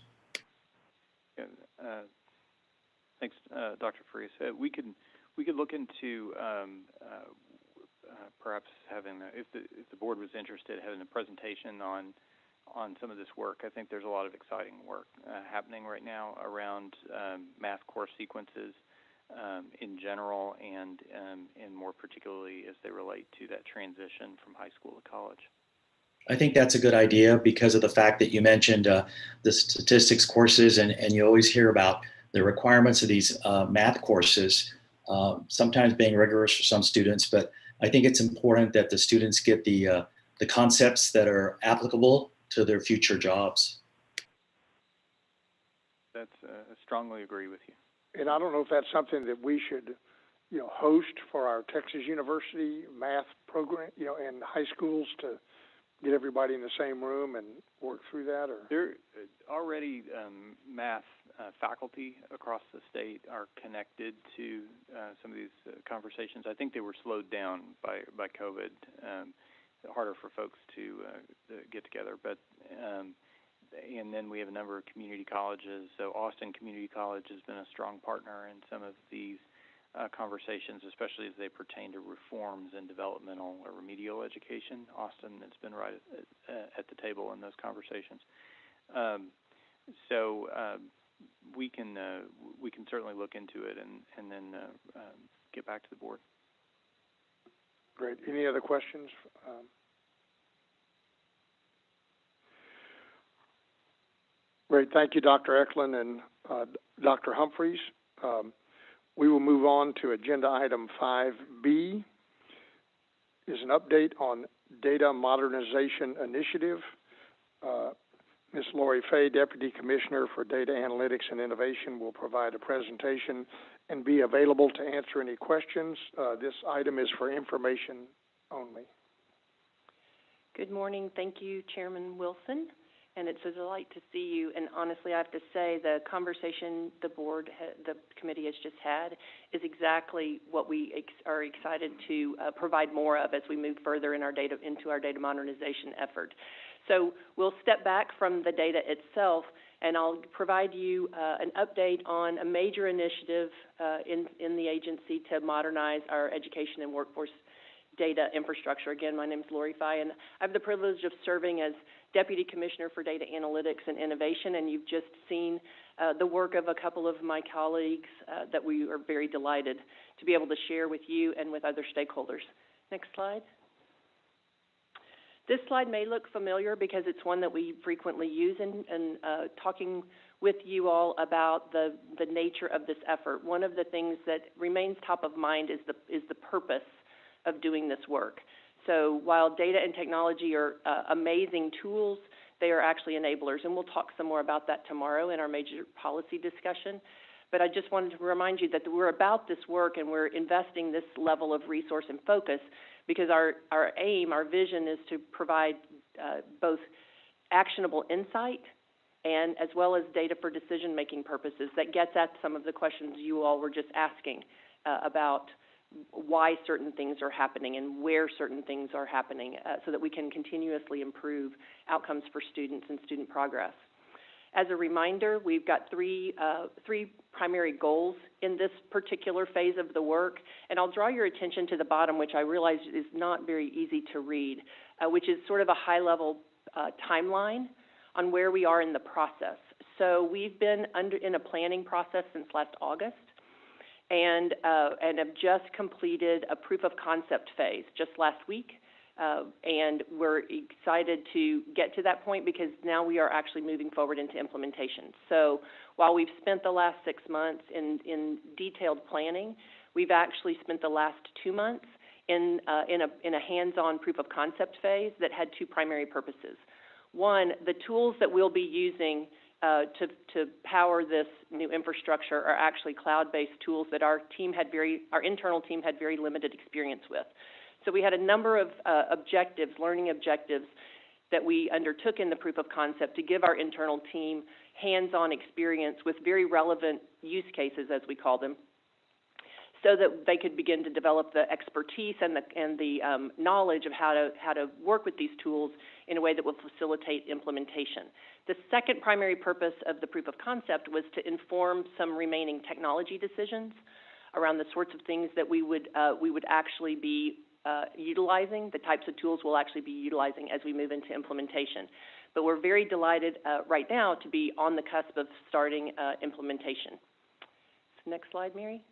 H: Thanks, Dr. Fries. We could look into perhaps having, if the board was interested, having a presentation on some of this work. I think there's a lot of exciting work happening right now around math course sequences in general, and more particularly as they relate to that transition from high school to college.
A: I think that's a good idea because of the fact that you mentioned the statistics courses, and you always hear about the requirements of these math courses, sometimes being rigorous for some students, but I think it's important that the students get the concepts that are applicable to their future jobs.
H: I strongly agree with you.
F: And I don't know if that's something that we should, host for our Texas University math program, in high schools, to get everybody in the same room and work through that, or?
H: There already math faculty across the state are connected to some of these conversations. I think they were slowed down by COVID. Harder for folks to get together, but and then we have a number of community colleges. So Austin Community College has been a strong partner in some of these conversations, especially as they pertain to reforms in developmental or remedial education. Austin has been right at the table in those conversations. So we can certainly look into it and then get back to the board.
F: Great. Any other questions? Great. Thank you, Dr. Eklund and Dr. Humphries. We will move on to agenda item 5B. Is an update on Data Modernization Initiative. Ms. Lori Fay, Deputy Commissioner for Data Analytics and Innovation, will provide a presentation and be available to answer any questions. This item is for information only.
J: Good morning. Thank you, Chairman Wilson. And it's a delight to see you. And honestly, I have to say the conversation the committee has just had is exactly what we are excited to provide more of as we move further into our data modernization effort. So we'll step back from the data itself, and I'll provide you an update on a major initiative in the agency to modernize our education and workforce data infrastructure. Again, my name is Lori Fay, and I have the privilege of serving as Deputy Commissioner for Data Analytics and Innovation, and you've just seen the work of a couple of my colleagues that we are very delighted to be able to share with you and with other stakeholders. Next slide. This slide may look familiar because it's one that we frequently use in talking with you all about the nature of this effort. One of the things that remains top of mind is the purpose of doing this work. So while data and technology are amazing tools, they are actually enablers, and we'll talk some more about that tomorrow in our major policy discussion. But I just wanted to remind you that we're about this work and we're investing this level of resource and focus because our aim, our vision is to provide both actionable insight and as well as data for decision-making purposes that gets at some of the questions you all were just asking about why certain things are happening and where certain things are happening so that we can continuously improve outcomes for students and student progress. As a reminder, we've got three primary goals in this particular phase of the work, and I'll draw your attention to the bottom, which I realize is not very easy to read, which is sort of a high-level timeline on where we are in the process. So we've been in a planning process since last August, and have just completed a proof of concept phase just last week. And we're excited to get to that point because now we are actually moving forward into implementation. So while we've spent the last 6 months in detailed planning, we've actually spent the last 2 months in a hands-on proof of concept phase that had two primary purposes. One, the tools that we'll be using to power this new infrastructure are actually cloud-based tools that our internal team had very limited experience with. So we had a number of learning objectives that we undertook in the proof of concept to give our internal team hands-on experience with very relevant use cases, as we call them, so that they could begin to develop the expertise and the knowledge of how to work with these tools in a way that will facilitate implementation. The second primary purpose of the proof of concept was to inform some remaining technology decisions around the sorts of things that we would actually be utilizing, the types of tools we'll actually be utilizing as we move into implementation. But we're very delighted right now to be on the cusp of starting implementation. So next slide, Mary.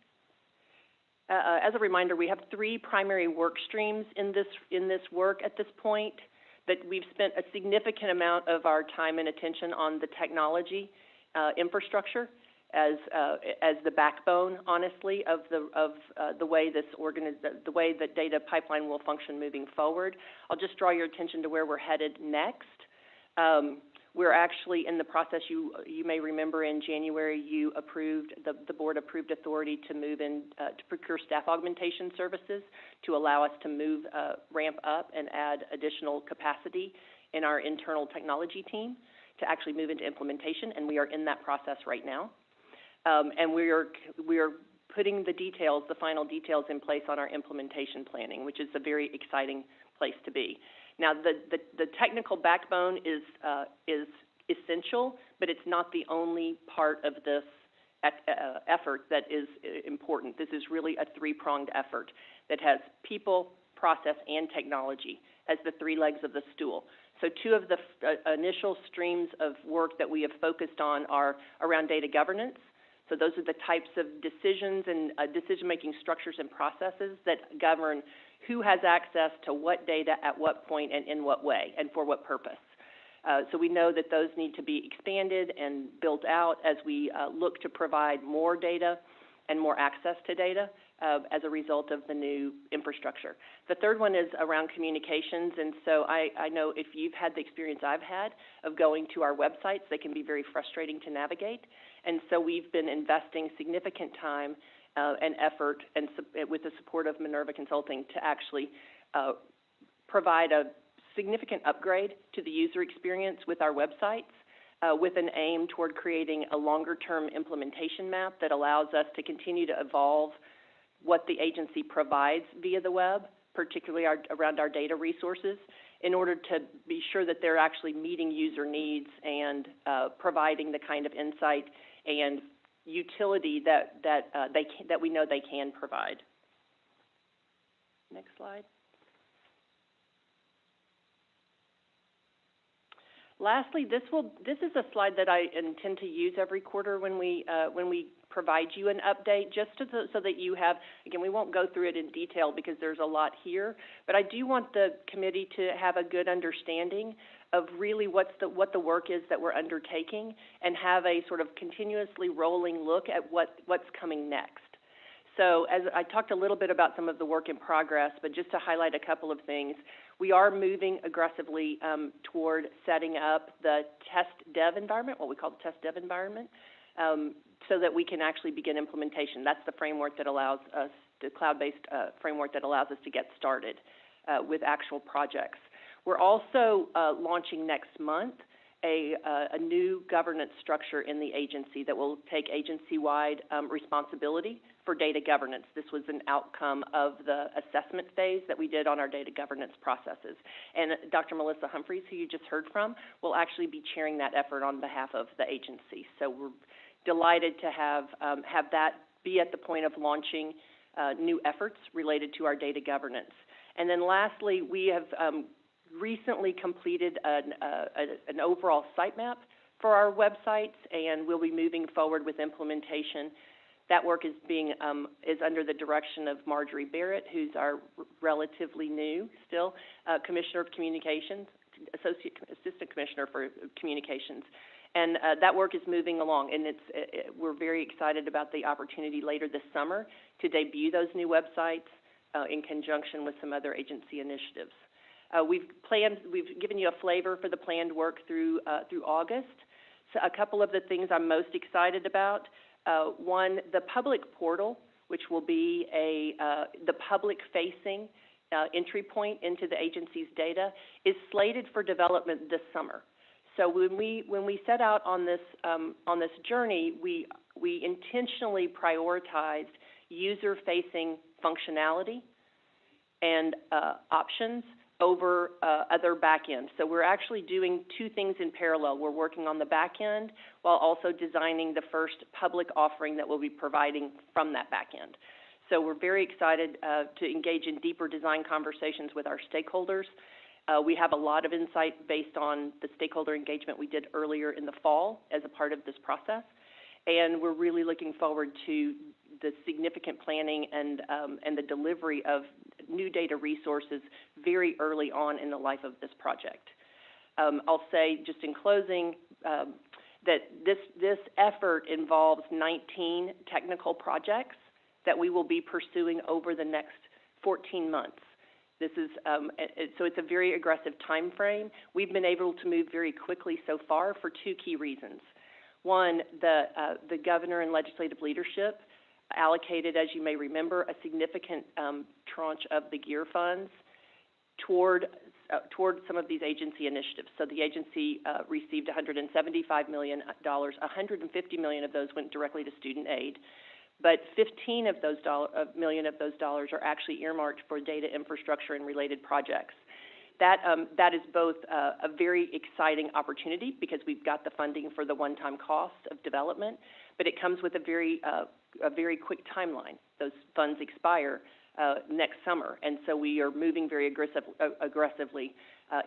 J: As a reminder, we have 3 primary work streams in this work at this point, that we've spent a significant amount of our time and attention on the technology infrastructure as the backbone, honestly, of the way the way the data pipeline will function moving forward. I'll just draw your attention to where we're headed next. We're actually in the process. You may remember in January the board approved authority to move in to procure staff augmentation services to allow us to ramp up and add additional capacity in our internal technology team to actually move into implementation, and we are in that process right now. And we are putting the final details in place on our implementation planning, which is a very exciting place to be. Now, the technical backbone is essential, but it's not the only part of this effort that is important. This is really a 3-pronged effort that has people, process, and technology as the 3 legs of the stool. So 2 of the initial streams of work that we have focused on are around data governance. So those are the types of decisions and decision-making structures and processes that govern who has access to what data at what point and in what way and for what purpose. So we know that those need to be expanded and built out as we look to provide more data and more access to data as a result of the new infrastructure. The third one is around communications, and so I know if you've had the experience I've had of going to our websites, they can be very frustrating to navigate, and so we've been investing significant time and effort and with the support of Minerva Consulting to actually provide a significant upgrade to the user experience with our websites with an aim toward creating a longer-term implementation map that allows us to continue to evolve what the agency provides via the web, particularly around our data resources, in order to be sure that they're actually meeting user needs and providing the kind of insight and utility that we know they can provide. Next slide. Lastly, this is a slide that I intend to use every quarter when we provide you an update, just so that you have, again, we won't go through it in detail because there's a lot here, but I do want the committee to have a good understanding of really what the work is that we're undertaking and have a sort of continuously rolling look at what's coming next. So as I talked a little bit about some of the work in progress, but just to highlight a couple of things, we are moving aggressively toward setting up the test dev environment, what we call the test dev environment, so that we can actually begin implementation. That's the framework that allows us, the cloud-based framework that allows us to get started with actual projects. We're also launching next month a new governance structure in the agency that will take agency-wide responsibility for data governance. This was an outcome of the assessment phase that we did on our data governance processes. And Dr. Melissa Humphri, who you just heard from, will actually be chairing that effort on behalf of the agency. So we're delighted to have that be at the point of launching new efforts related to our data governance. And then lastly, we have recently completed an overall sitemap for our websites, and we'll be moving forward with implementation. That work is under the direction of Marjorie Barrett, who's our relatively new still Commissioner of Communications, Assistant Commissioner for Communications. And that work is moving along, and we're very excited about the opportunity later this summer to debut those new websites in conjunction with some other agency initiatives. We've given you a flavor for the planned work through August. So a couple of the things I'm most excited about. One, the public portal, which will be the public-facing entry point into the agency's data, is slated for development this summer. So when we set out on this journey, we intentionally prioritized user-facing functionality and options over other back end. So we're actually doing two things in parallel. We're working on the back end while also designing the first public offering that we'll be providing from that back end. So we're very excited to engage in deeper design conversations with our stakeholders. We have a lot of insight based on the stakeholder engagement we did earlier in the fall as a part of this process. And we're really looking forward to the significant planning and the delivery of new data resources very early on in the life of this project. I'll say just in closing that this effort involves 19 technical projects that we will be pursuing over the next 14 months. This is so it's a very aggressive time frame. We've been able to move very quickly so far for two key reasons. One, the governor and legislative leadership allocated, as you may remember, a significant tranche of the GEAR funds toward some of these agency initiatives. So the agency received $175 million. $150 million of those went directly to student aid, but $15 million of those dollars are actually earmarked for data infrastructure and related projects. That is both a very exciting opportunity because we've got the funding for the one-time cost of development, but it comes with a very quick timeline. Those funds expire next summer, and so we are moving very aggressively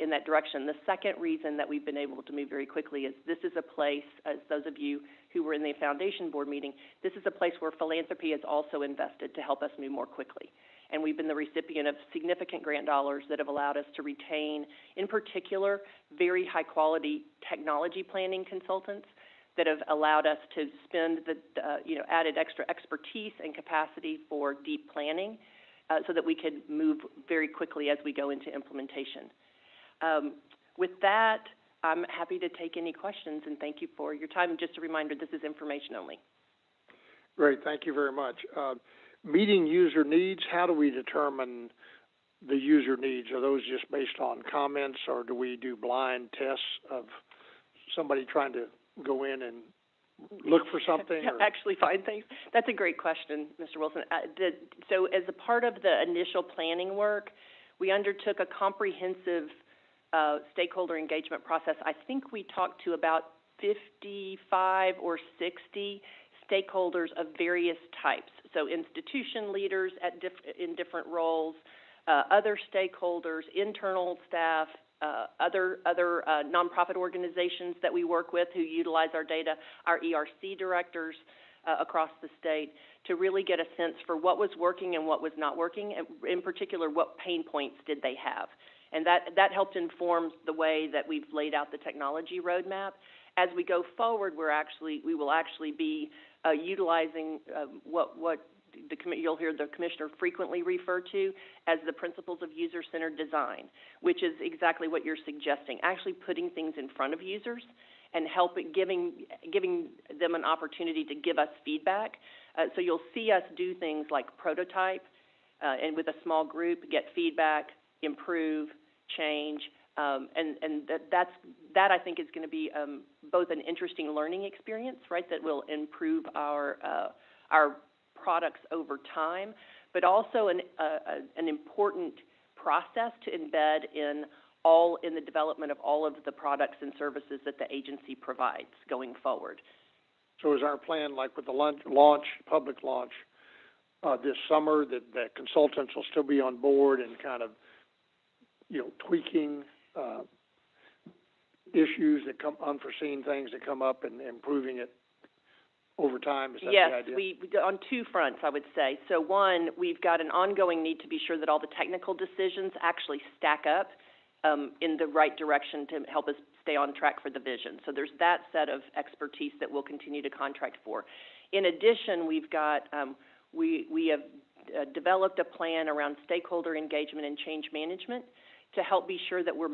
J: in that direction. The second reason that we've been able to move very quickly is this is a place, as those of you who were in the foundation board meeting, this is a place where philanthropy has also invested to help us move more quickly. And we've been the recipient of significant grant dollars that have allowed us to retain, in particular, very high-quality technology planning consultants that have allowed us to spend added extra expertise and capacity for deep planning so that we can move very quickly as we go into implementation. With that, I'm happy to take any questions, and thank you for your time. Just a reminder, this is information only.
F: Great, thank you very much. Meeting user needs, how do we determine the user needs? Are those just based on comments, or do we do blind tests of somebody trying to go in and look for something?
J: Actually find things? That's a great question, Mr. Wilson. So as a part of the initial planning work, we undertook a comprehensive stakeholder engagement process. I think we talked to about 55 or 60 stakeholders of various types. So institution leaders in different roles, other stakeholders, internal staff, other nonprofit organizations that we work with who utilize our data, our ERC directors across the state, to really get a sense for what was working and what was not working, and in particular, what pain points did they have. And that helped inform the way that we've laid out the technology roadmap. As we go forward, we will actually be utilizing what you'll hear the commissioner frequently refer to as the principles of user-centered design, which is exactly what you're suggesting, actually putting things in front of users and giving them an opportunity to give us feedback. So you'll see us do things like prototype and with a small group, get feedback, improve, change, And that I think is going to be both an interesting learning experience, right, that will improve our products over time, but also an important process to embed in the development of all of the products and services that the agency provides going forward.
F: So is our plan, like with the public launch this summer, that consultants will still be on board and kind of, tweaking issues that unforeseen things that come up and improving it over time? Is that the idea?
J: Yes, we on two fronts, I would say. So one, we've got an ongoing need to be sure that all the technical decisions actually stack up in the right direction to help us stay on track for the vision. So there's that set of expertise that we'll continue to contract for. In addition, we've got we have developed a plan around stakeholder engagement and change management to help be sure that we're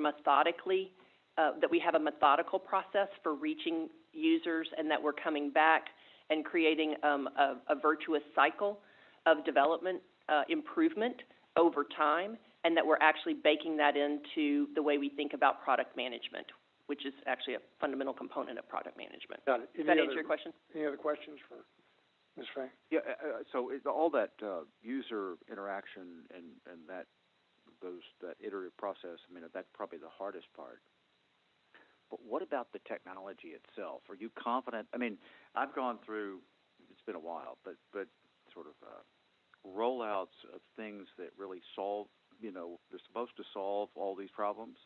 J: that we have a methodical process for reaching users, and that we're coming back and creating a virtuous cycle of development improvement over time, and that we're actually baking that into the way we think about product management, which is actually a fundamental component of product management.
F: Got it.
J: Does that answer your question?
F: Any other questions for Ms. Fay?
E: Yeah, so all that user interaction and that iterative process, I mean, that's probably the hardest part. But what about the technology itself? Are you confident? I mean, I've gone through, it's been a while, but sort of rollouts of things that really solve, they're supposed to solve all these problems,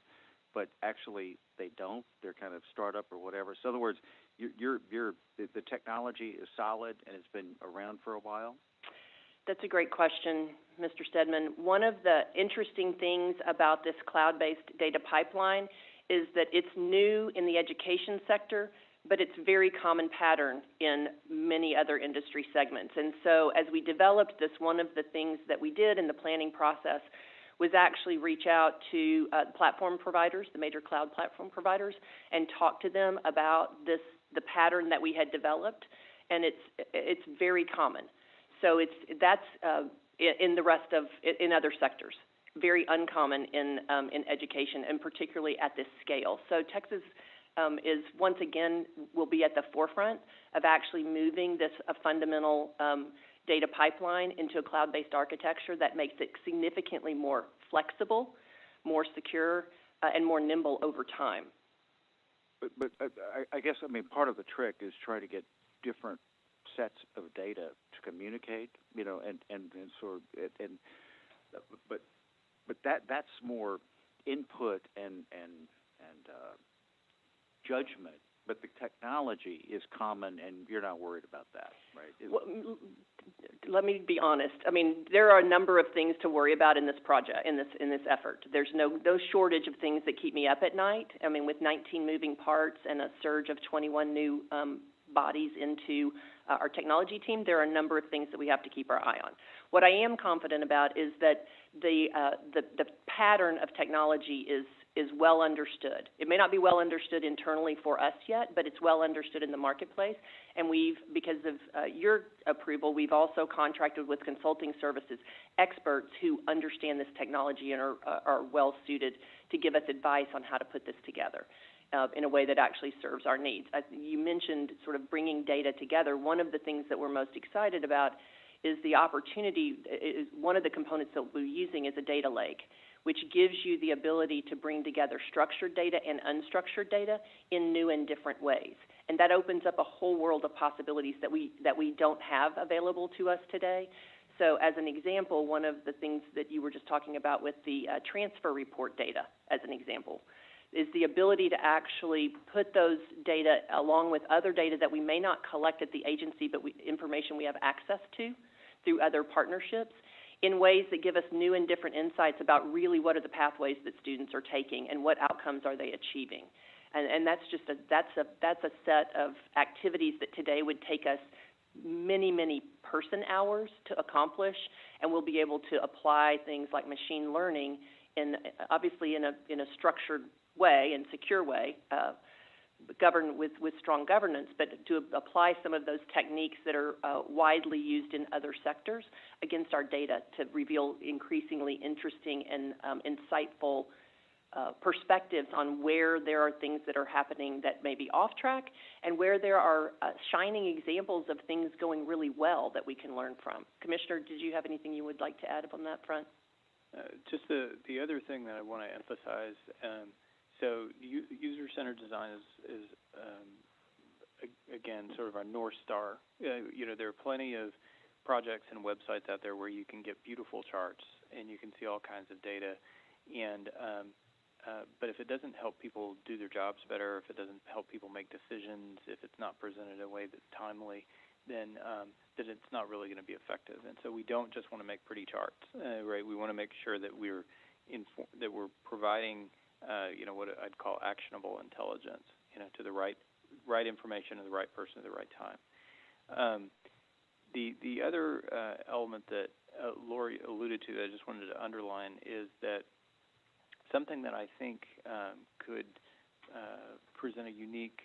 E: but actually they don't. They're kind of startup or whatever. So in other words, the technology is solid and it's been around for a while?
J: That's a great question, Mr. Stedman. One of the interesting things about this cloud-based data pipeline is that it's new in the education sector, but it's very common pattern in many other industry segments. And so as we developed this, one of the things that we did in the planning process was actually reach out to platform providers, the major cloud platform providers, and talk to them about the pattern that we had developed, and it's very common. So that's in other sectors, very uncommon in education, and particularly at this scale. So Texas is once again will be at the forefront of actually moving a fundamental data pipeline into a cloud-based architecture that makes it significantly more flexible, more secure, and more nimble over time.
E: But I guess, part of the trick is trying to get different sets of data to communicate, but that's more input and judgment. But the technology is common, and you're not worried about that, right?
J: Well, let me be honest. There are a number of things to worry about in this project, in this effort. There's no shortage of things that keep me up at night. With 19 moving parts and a surge of 21 new bodies into our technology team, there are a number of things that we have to keep our eye on. What I am confident about is that the pattern of technology is well understood. It may not be well understood internally for us yet, but it's well understood in the marketplace. And because of your approval, we've also contracted with consulting services experts who understand this technology and are well suited to give us advice on how to put this together in a way that actually serves our needs. You mentioned sort of bringing data together. One of the things that we're most excited about is the opportunity. One of the components that we're using is a data lake, which gives you the ability to bring together structured data and unstructured data in new and different ways. And that opens up a whole world of possibilities that we don't have available to us today. So as an example, one of the things that you were just talking about with the transfer report data, as an example, is the ability to actually put those data along with other data that we may not collect at the agency, but information we have access to through other partnerships, in ways that give us new and different insights about really what are the pathways that students are taking and what outcomes are they achieving. And that's just that's a set of activities that today would take us many, many person hours to accomplish, and we'll be able to apply things like machine learning obviously in a structured way and secure way, governed with strong governance, but to apply some of those techniques that are widely used in other sectors against our data to reveal increasingly interesting and insightful perspectives on where there are things that are happening that may be off track and where there are shining examples of things going really well that we can learn from. Commissioner, did you have anything you would like to add on that front?
H: Just the other thing that I want to emphasize, so user-centered design is again, sort of our North Star. There are plenty of projects and websites out there where you can get beautiful charts and you can see all kinds of data, and but if it doesn't help people do their jobs better, if it doesn't help people make decisions, if it's not presented in a way that's timely, then it's not really going to be effective. And so we don't just want to make pretty charts, right? We want to make sure that we're providing, what I'd call actionable intelligence, to the right information to the right person at the right time. The other element that Lori alluded to that I just wanted to underline is that something that I think could present a unique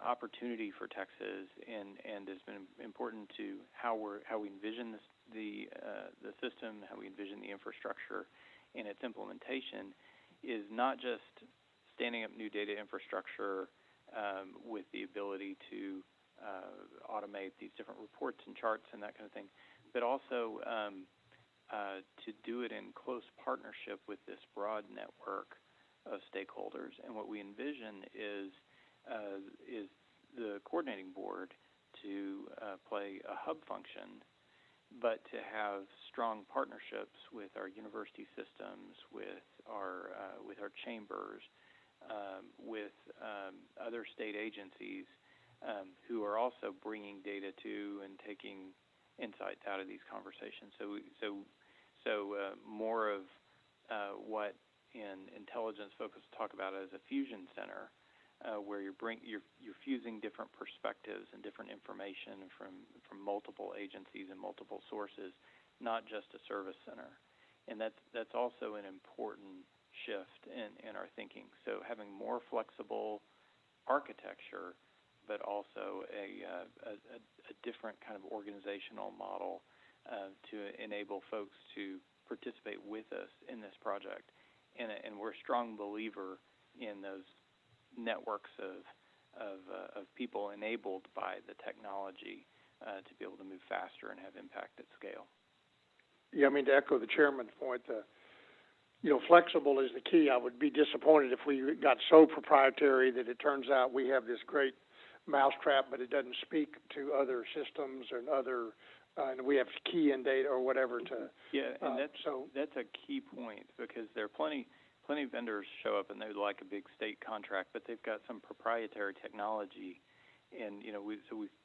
H: opportunity for Texas and has been important to how we envision the system, how we envision the infrastructure and its implementation, is not just standing up new data infrastructure with the ability to automate these different reports and charts and that kind of thing, but also to do it in close partnership with this broad network of stakeholders. And what we envision is the coordinating board to play a hub function, but to have strong partnerships with our university systems, with our chambers, with other state agencies who are also bringing data to and taking insights out of these conversations. So more of what in intelligence folks talk about as a fusion center, where you're fusing different perspectives and different information from multiple agencies and multiple sources, not just a service center. And that's also an important shift in our thinking. So having more flexible architecture, but also a different kind of organizational model to enable folks to participate with us in this project. And we're a strong believer in those networks of people enabled by the technology to be able to move faster and have impact at scale.
F: Yeah, I mean, to echo the chairman's point, flexible is the key. I would be disappointed if we got so proprietary that it turns out we have this great mousetrap, but it doesn't speak to other systems and other, and we have key in data or whatever to.
H: Yeah, and that's a key point, because there are plenty of vendors show up and they would like a big state contract, but they've got some proprietary technology, and we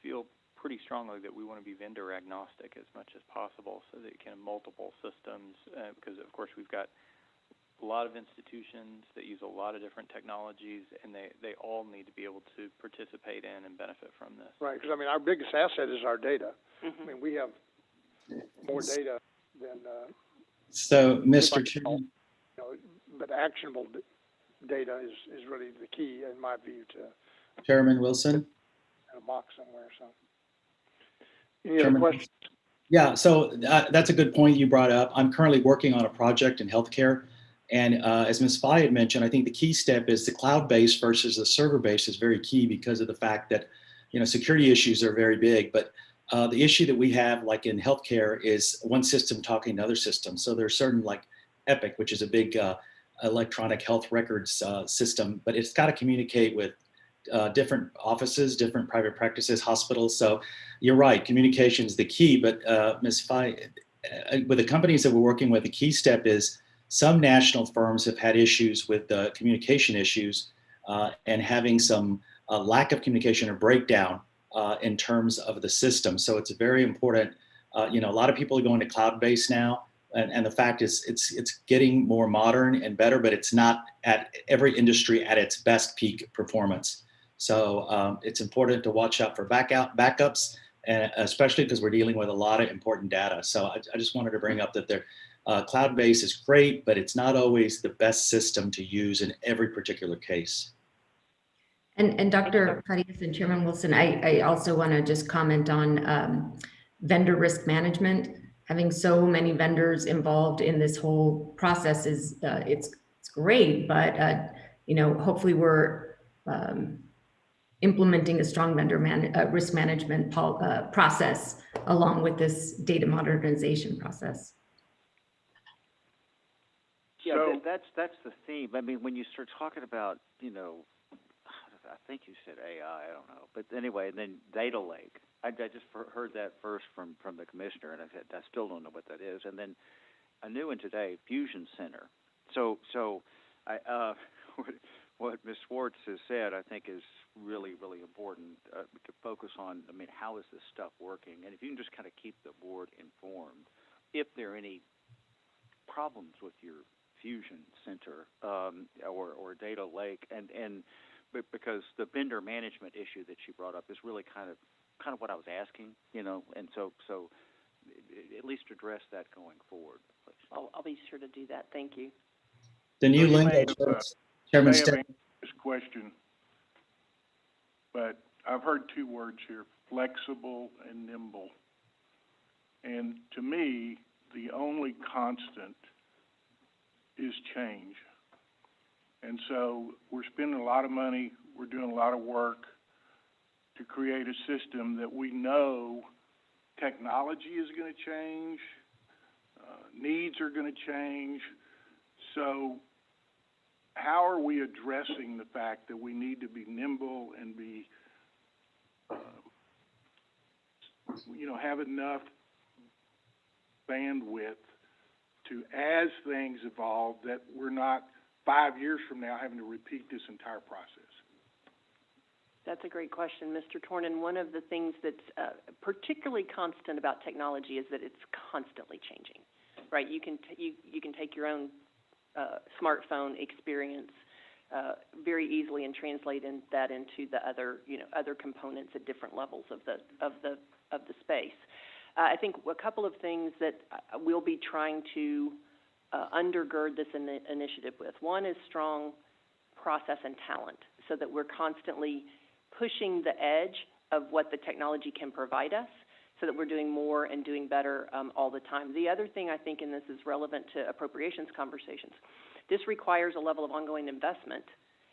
H: feel pretty strongly that we want to be vendor agnostic as much as possible, so that you can have multiple systems, because of course we've got a lot of institutions that use a lot of different technologies, and they all need to be able to participate in and benefit from this.
F: Right, because our biggest asset is our data. Mm-hmm. I mean, we have more data than.
A: So, Mr. Chairman.
F: But actionable data is really the key, in my view, to.
A: Chairman Wilson.
F: In a box somewhere. So. Any other questions?
A: Yeah, so that's a good point you brought up. I'm currently working on a project in healthcare. And as Ms. Fye had mentioned, I think the key step is the cloud-based versus the server-based is very key, because of the fact that, security issues are very big. But the issue that we have, like in healthcare, is one system talking to other systems. So there's certain, like Epic, which is a big electronic health records system, but it's got to communicate with different offices, different private practices, hospitals. So you're right, communication is the key. But Ms. Fye, with the companies that we're working with, the key step is some national firms have had issues with communication issues and having some lack of communication or breakdown in terms of the system. So it's very important. A lot of people are going to cloud-based now, and the fact is it's getting more modern and better, but it's not at every industry at its best peak performance. So it's important to watch out for backups, and especially because we're dealing with a lot of important data. So I just wanted to bring up that cloud-based is great, but it's not always the best system to use in every particular case.
B: And Dr. Farias and Chairman Wilson, I also want to just comment on vendor risk management. Having so many vendors involved in this whole process it's it's great, but hopefully we're implementing a strong vendor risk management process along with this data modernization process.
E: Yeah, that's the theme. I mean, when you start talking about, I think you said AI, I don't know, but anyway, and then data lake. I just heard that first from the commissioner, and I said I still don't know what that is. And then a new one today, Fusion Center. So what Ms. Schwartz has said, I think, is really, really important to focus on. I mean, how is this stuff working? And if you can just kind of keep the board informed, if there are any problems with your Fusion Center or data lake, but because the vendor management issue that she brought up is really kind of what I was asking, and so at least address that going forward.
J: I'll be sure to do that. Thank you.
A: The new lingo, Chairman
G: May have answered this question, but I've heard two words here: flexible and nimble. And to me, the only constant is change. And so we're spending a lot of money, we're doing a lot of work to create a system that we know technology is going to change, needs are going to change. So how are we addressing the fact that we need to be nimble and be, have enough bandwidth to, as things evolve, that we're not 5 years from now having to repeat this entire process?
J: That's a great question, Mr. Tornin. One of the things that's particularly constant about technology is that it's constantly changing, right? You can take your own smartphone experience very easily and translate that into the other components at different levels of the space. I think a couple of things that we'll be trying to undergird this initiative with. One is strong process and talent, so that we're constantly pushing the edge of what the technology can provide us, so that we're doing more and doing better all the time. The other thing I think, and this is relevant to appropriations conversations, this requires a level of ongoing investment.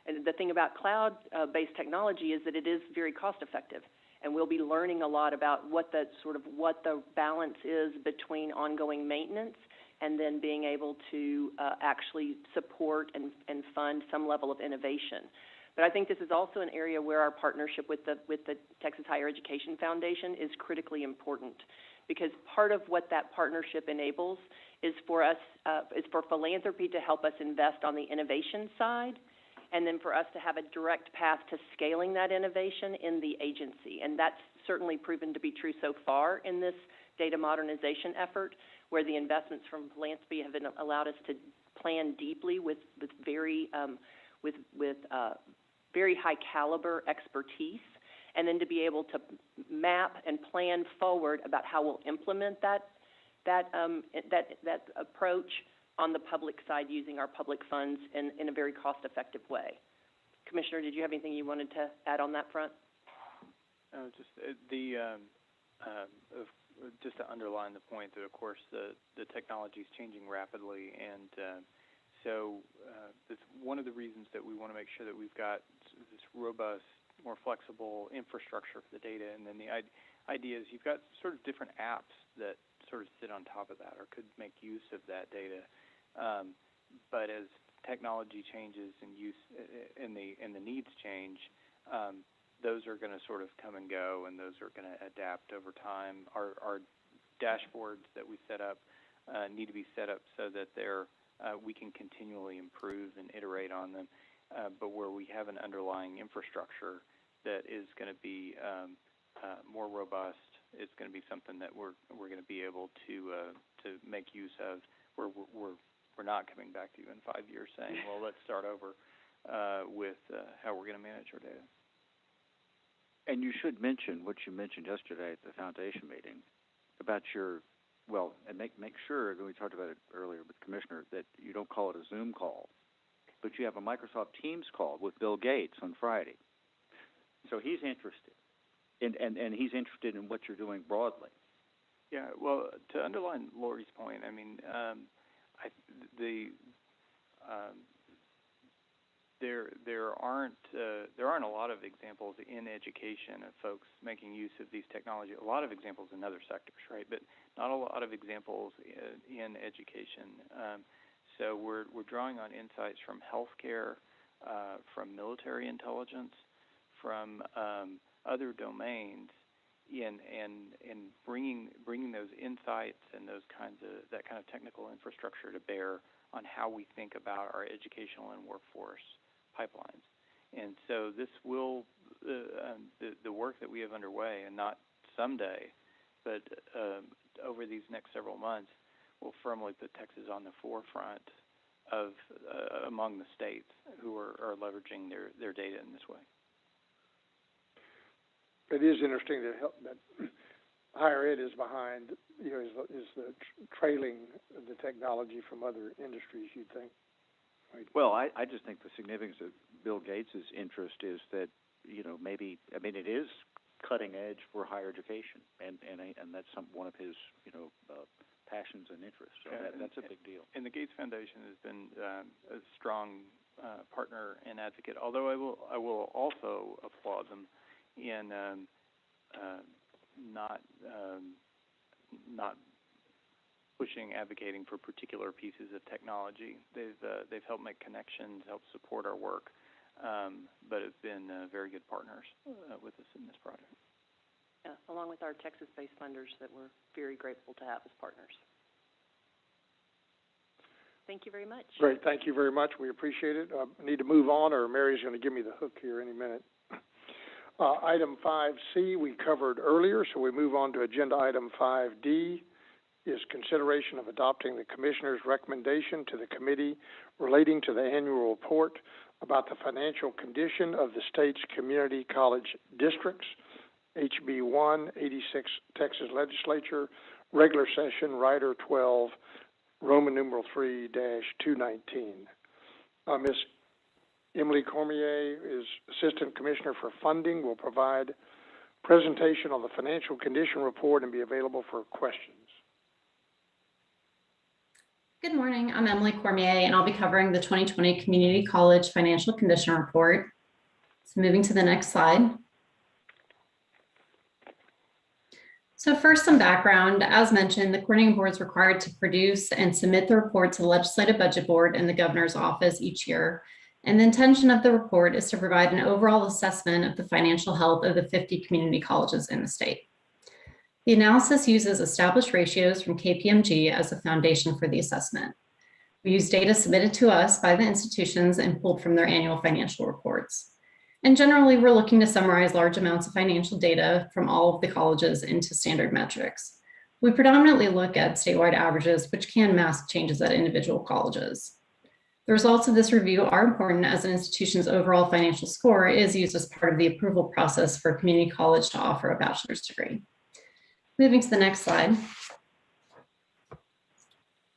J: And the thing about cloud-based technology is that it is very cost-effective, and we'll be learning a lot about what the balance is between ongoing maintenance and then being able to actually support and fund some level of innovation. But I think this is also an area where our partnership with the Texas Higher Education Foundation is critically important, because part of what that partnership enables is for philanthropy to help us invest on the innovation side, and then for us to have a direct path to scaling that innovation in the agency. And that's certainly proven to be true so far in this data modernization effort, where the investments from philanthropy have allowed us to plan deeply with very high caliber expertise, and then to be able to map and plan forward about how we'll implement that approach on the public side using our public funds in a very cost-effective way. Commissioner, did you have anything you wanted to add on that front?
H: Just to underline the point that, of course, the technology is changing rapidly, and so that's one of the reasons that we want to make sure that we've got this robust, more flexible infrastructure for the data. And then the idea is you've got sort of different apps that sort of sit on top of that or could make use of that data. But as technology changes and the needs change, those are going to sort of come and go, and those are going to adapt over time. Our dashboards that we set up need to be set up so that we can continually improve and iterate on them. But where we have an underlying infrastructure that is going to be more robust, it's going to be something that we're going to be able to make use of. We're not coming back to you in 5 years saying, well, let's start over with how we're going to manage our data.
E: And you should mention what you mentioned yesterday at the foundation meeting about and make sure, we talked about it earlier with the Commissioner, that you don't call it a Zoom call, but you have a Microsoft Teams call with Bill Gates on Friday. So he's interested, and he's interested in what you're doing broadly.
H: Yeah, well, to underline Lori's point, I mean, there aren't a lot of examples in education of folks making use of these technologies. A lot of examples in other sectors, right? But not a lot of examples in education. So we're drawing on insights from healthcare, from military intelligence, from other domains, and bringing those insights and that kind of technical infrastructure to bear on how we think about our educational and workforce pipelines. And so this will the work that we have underway, and not someday, but over these next several months, will firmly put Texas on the forefront of among the states who are leveraging their data in this way.
F: It is interesting that higher ed is behind, is the trailing the technology from other industries, you'd think. Right? Well, I just think the significance of Bill Gates' interest is that, maybe, it is cutting edge for higher education, and that's one of his, passions and interests. So that's a big deal.
H: And the Gates Foundation has been a strong partner and advocate. Although I will also applaud them in not advocating for particular pieces of technology. They've helped make connections, helped support our work, but have been very good partners with us in this project.
J: Yeah, along with our Texas-based funders that we're very grateful to have as partners. Thank you very much.
F: Great, thank you very much. We appreciate it. I need to move on, or Mary's going to give me the hook here any minute. Item 5C we covered earlier, so we move on to agenda item 5D, is consideration of adopting the Commissioner's recommendation to the committee relating to the annual report about the financial condition of the state's community college districts, HB 186 Texas Legislature, regular session, Rider 12, Roman numeral 3-219. Ms. Emily Cormier is Assistant Commissioner for Funding, will provide presentation on the financial condition report and be available for questions.
K: Good morning, I'm Emily Cormier, and I'll be covering the 2020 Community College Financial Condition Report. So moving to the next slide. So first, some background. As mentioned, the coordinating board is required to produce and submit the report to the Legislative Budget Board and the Governor's Office each year. And the intention of the report is to provide an overall assessment of the financial health of the 50 community colleges in the state. The analysis uses established ratios from KPMG as a foundation for the assessment. We use data submitted to us by the institutions and pulled from their annual financial reports. And generally, we're looking to summarize large amounts of financial data from all of the colleges into standard metrics. We predominantly look at statewide averages, which can mask changes at individual colleges. The results of this review are important as an institution's overall financial score is used as part of the approval process for a community college to offer a bachelor's degree. Moving to the next slide.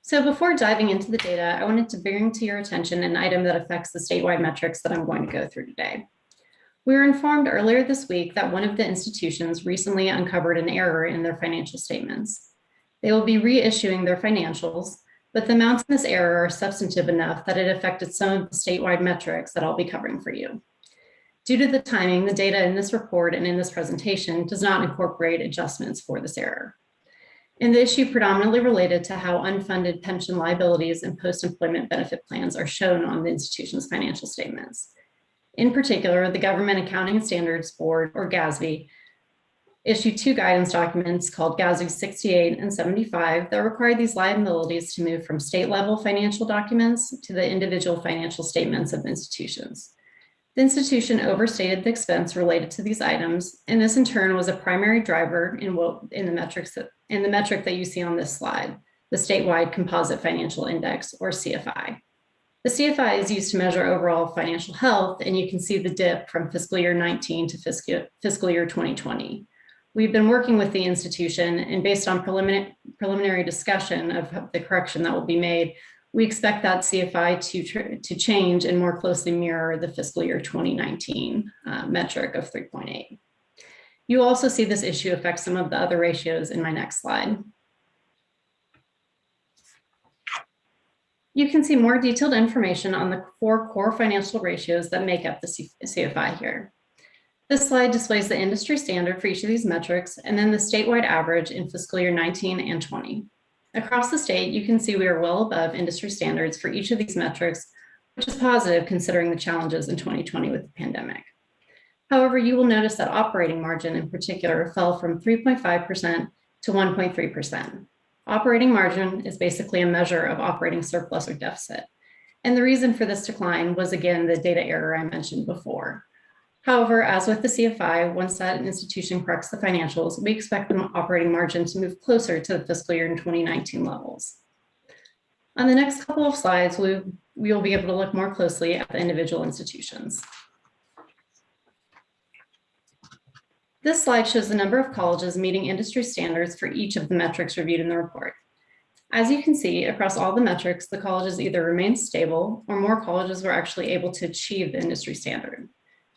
K: So before diving into the data, I wanted to bring to your attention an item that affects the statewide metrics that I'm going to go through today. We were informed earlier this week that one of the institutions recently uncovered an error in their financial statements. They will be reissuing their financials, but the amounts in this error are substantive enough that it affected some of the statewide metrics that I'll be covering for you. Due to the timing, the data in this report and in this presentation does not incorporate adjustments for this error. And the issue predominantly related to how unfunded pension liabilities and post-employment benefit plans are shown on the institution's financial statements. In particular, the Government Accounting Standards Board, or GASB, issued two guidance documents called GASB 68 and 75 that require these liabilities to move from state-level financial documents to the individual financial statements of institutions. The institution overstated the expense related to these items, and this in turn was a primary driver in the metric that you see on this slide, the statewide Composite Financial Index, or CFI. The CFI is used to measure overall financial health, and you can see the dip from fiscal year 19 to fiscal year 2020. We've been working with the institution, and based on preliminary discussion of the correction that will be made, we expect that CFI to change and more closely mirror the fiscal year 2019 metric of 3.8. You also see this issue affect some of the other ratios in my next slide. You can see more detailed information on the 4 core financial ratios that make up the CFI here. This slide displays the industry standard for each of these metrics and then the statewide average in fiscal year 19 and 20. Across the state, you can see we are well above industry standards for each of these metrics, which is positive considering the challenges in 2020 with the pandemic. However, you will notice that operating margin in particular fell from 3.5% to 1.3%. Operating margin is basically a measure of operating surplus or deficit. And the reason for this decline was, again, the data error I mentioned before. However, as with the CFI, once that institution corrects the financials, we expect the operating margin to move closer to the fiscal year in 2019 levels. On the next couple of slides, we will be able to look more closely at the individual institutions. This slide shows the number of colleges meeting industry standards for each of the metrics reviewed in the report. As you can see, across all the metrics, the colleges either remained stable or more colleges were actually able to achieve the industry standard.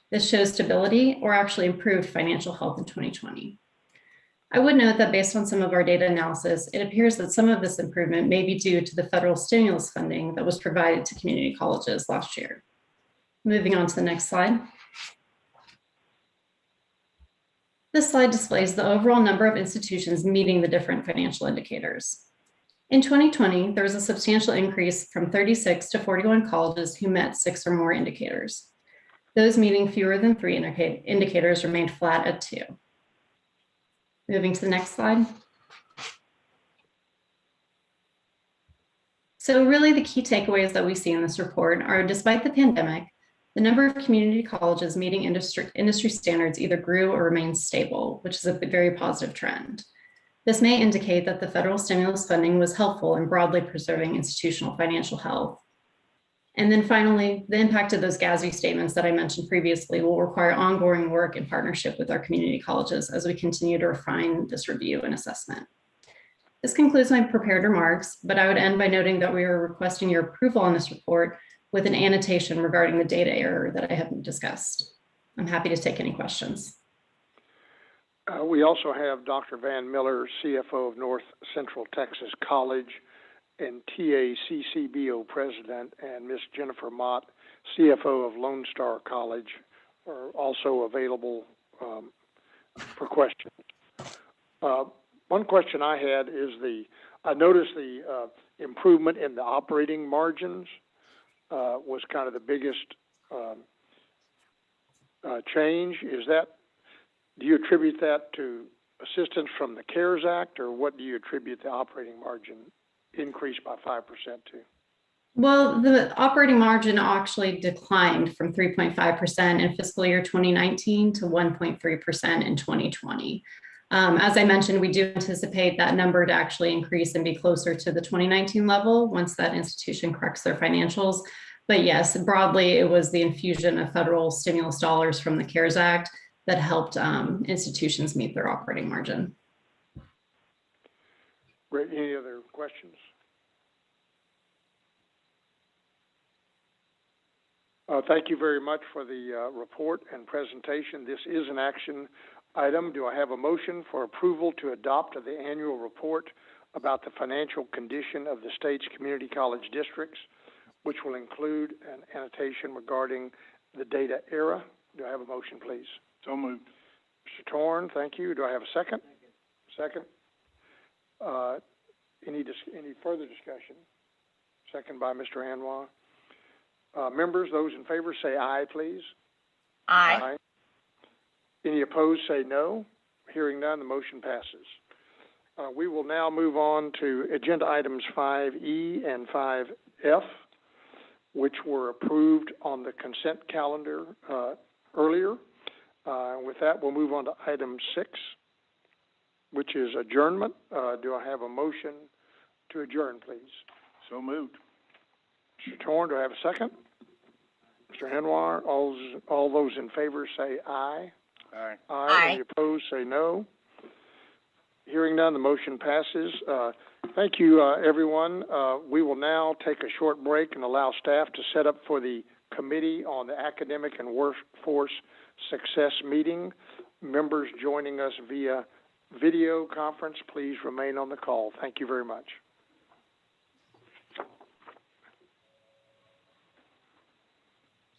K: This shows stability or actually improved financial health in 2020. I would note that based on some of our data analysis, it appears that some of this improvement may be due to the federal stimulus funding that was provided to community colleges last year. Moving on to the next slide. This slide displays the overall number of institutions meeting the different financial indicators. In 2020, there was a substantial increase from 36 to 41 colleges who met 6 or more indicators. Those meeting fewer than 3 indicators remained flat at 2. Moving to the next slide. So really the key takeaways that we see in this report are, despite the pandemic, the number of community colleges meeting industry standards either grew or remained stable, which is a very positive trend. This may indicate that the federal stimulus funding was helpful in broadly preserving institutional financial health. And then finally, the impact of those GASB statements that I mentioned previously will require ongoing work in partnership with our community colleges as we continue to refine this review and assessment. This concludes my prepared remarks, but I would end by noting that we are requesting your approval on this report with an annotation regarding the data error that I have discussed. I'm happy to take any questions.
F: We also have Dr. Van Miller, CFO of North Central Texas College and TACCBO President, and Ms. Jennifer Mott, CFO of Lone Star College, are also available for questions. One question I had is I noticed the improvement in the operating margins was kind of the biggest change. Do you attribute that to assistance from the CARES Act, or what do you attribute the operating margin increase by 5% to?
K: Well, the operating margin actually declined from 3.5% in fiscal year 2019 to 1.3% in 2020. As I mentioned, we do anticipate that number to actually increase and be closer to the 2019 level once that institution corrects their financials. But yes, broadly, it was the infusion of federal stimulus dollars from the CARES Act that helped institutions meet their operating margin.
F: Great. Any other questions? Thank you very much for the report and presentation. This is an action item. Do I have a motion for approval to adopt the annual report about the financial condition of the state's community college districts, which will include an annotation regarding the data error? Do I have a motion, please?
G: So moved.
F: Mr. Torn, thank you. Do I have a second? Second. Any further discussion? Second by Mr. Anwar. Members, those in favor say aye, please.
L: Aye.
F: Aye. Any opposed say no. Hearing none, the motion passes. We will now move on to agenda items 5E and 5F, which were approved on the consent calendar earlier. With that, we'll move on to item 6, which is adjournment. Do I have a motion to adjourn, please?
G: So moved.
F: Mr. Torn, do I have a second? Mr. Anwar, all those in favor say aye.
G: Aye.
F: Aye. Any opposed say no. Hearing none, the motion passes. Thank you, everyone. We will now take a short break and allow staff to set up for the Committee on the Academic and Workforce Success meeting. Members joining us via video conference, please remain on the call. Thank you very much.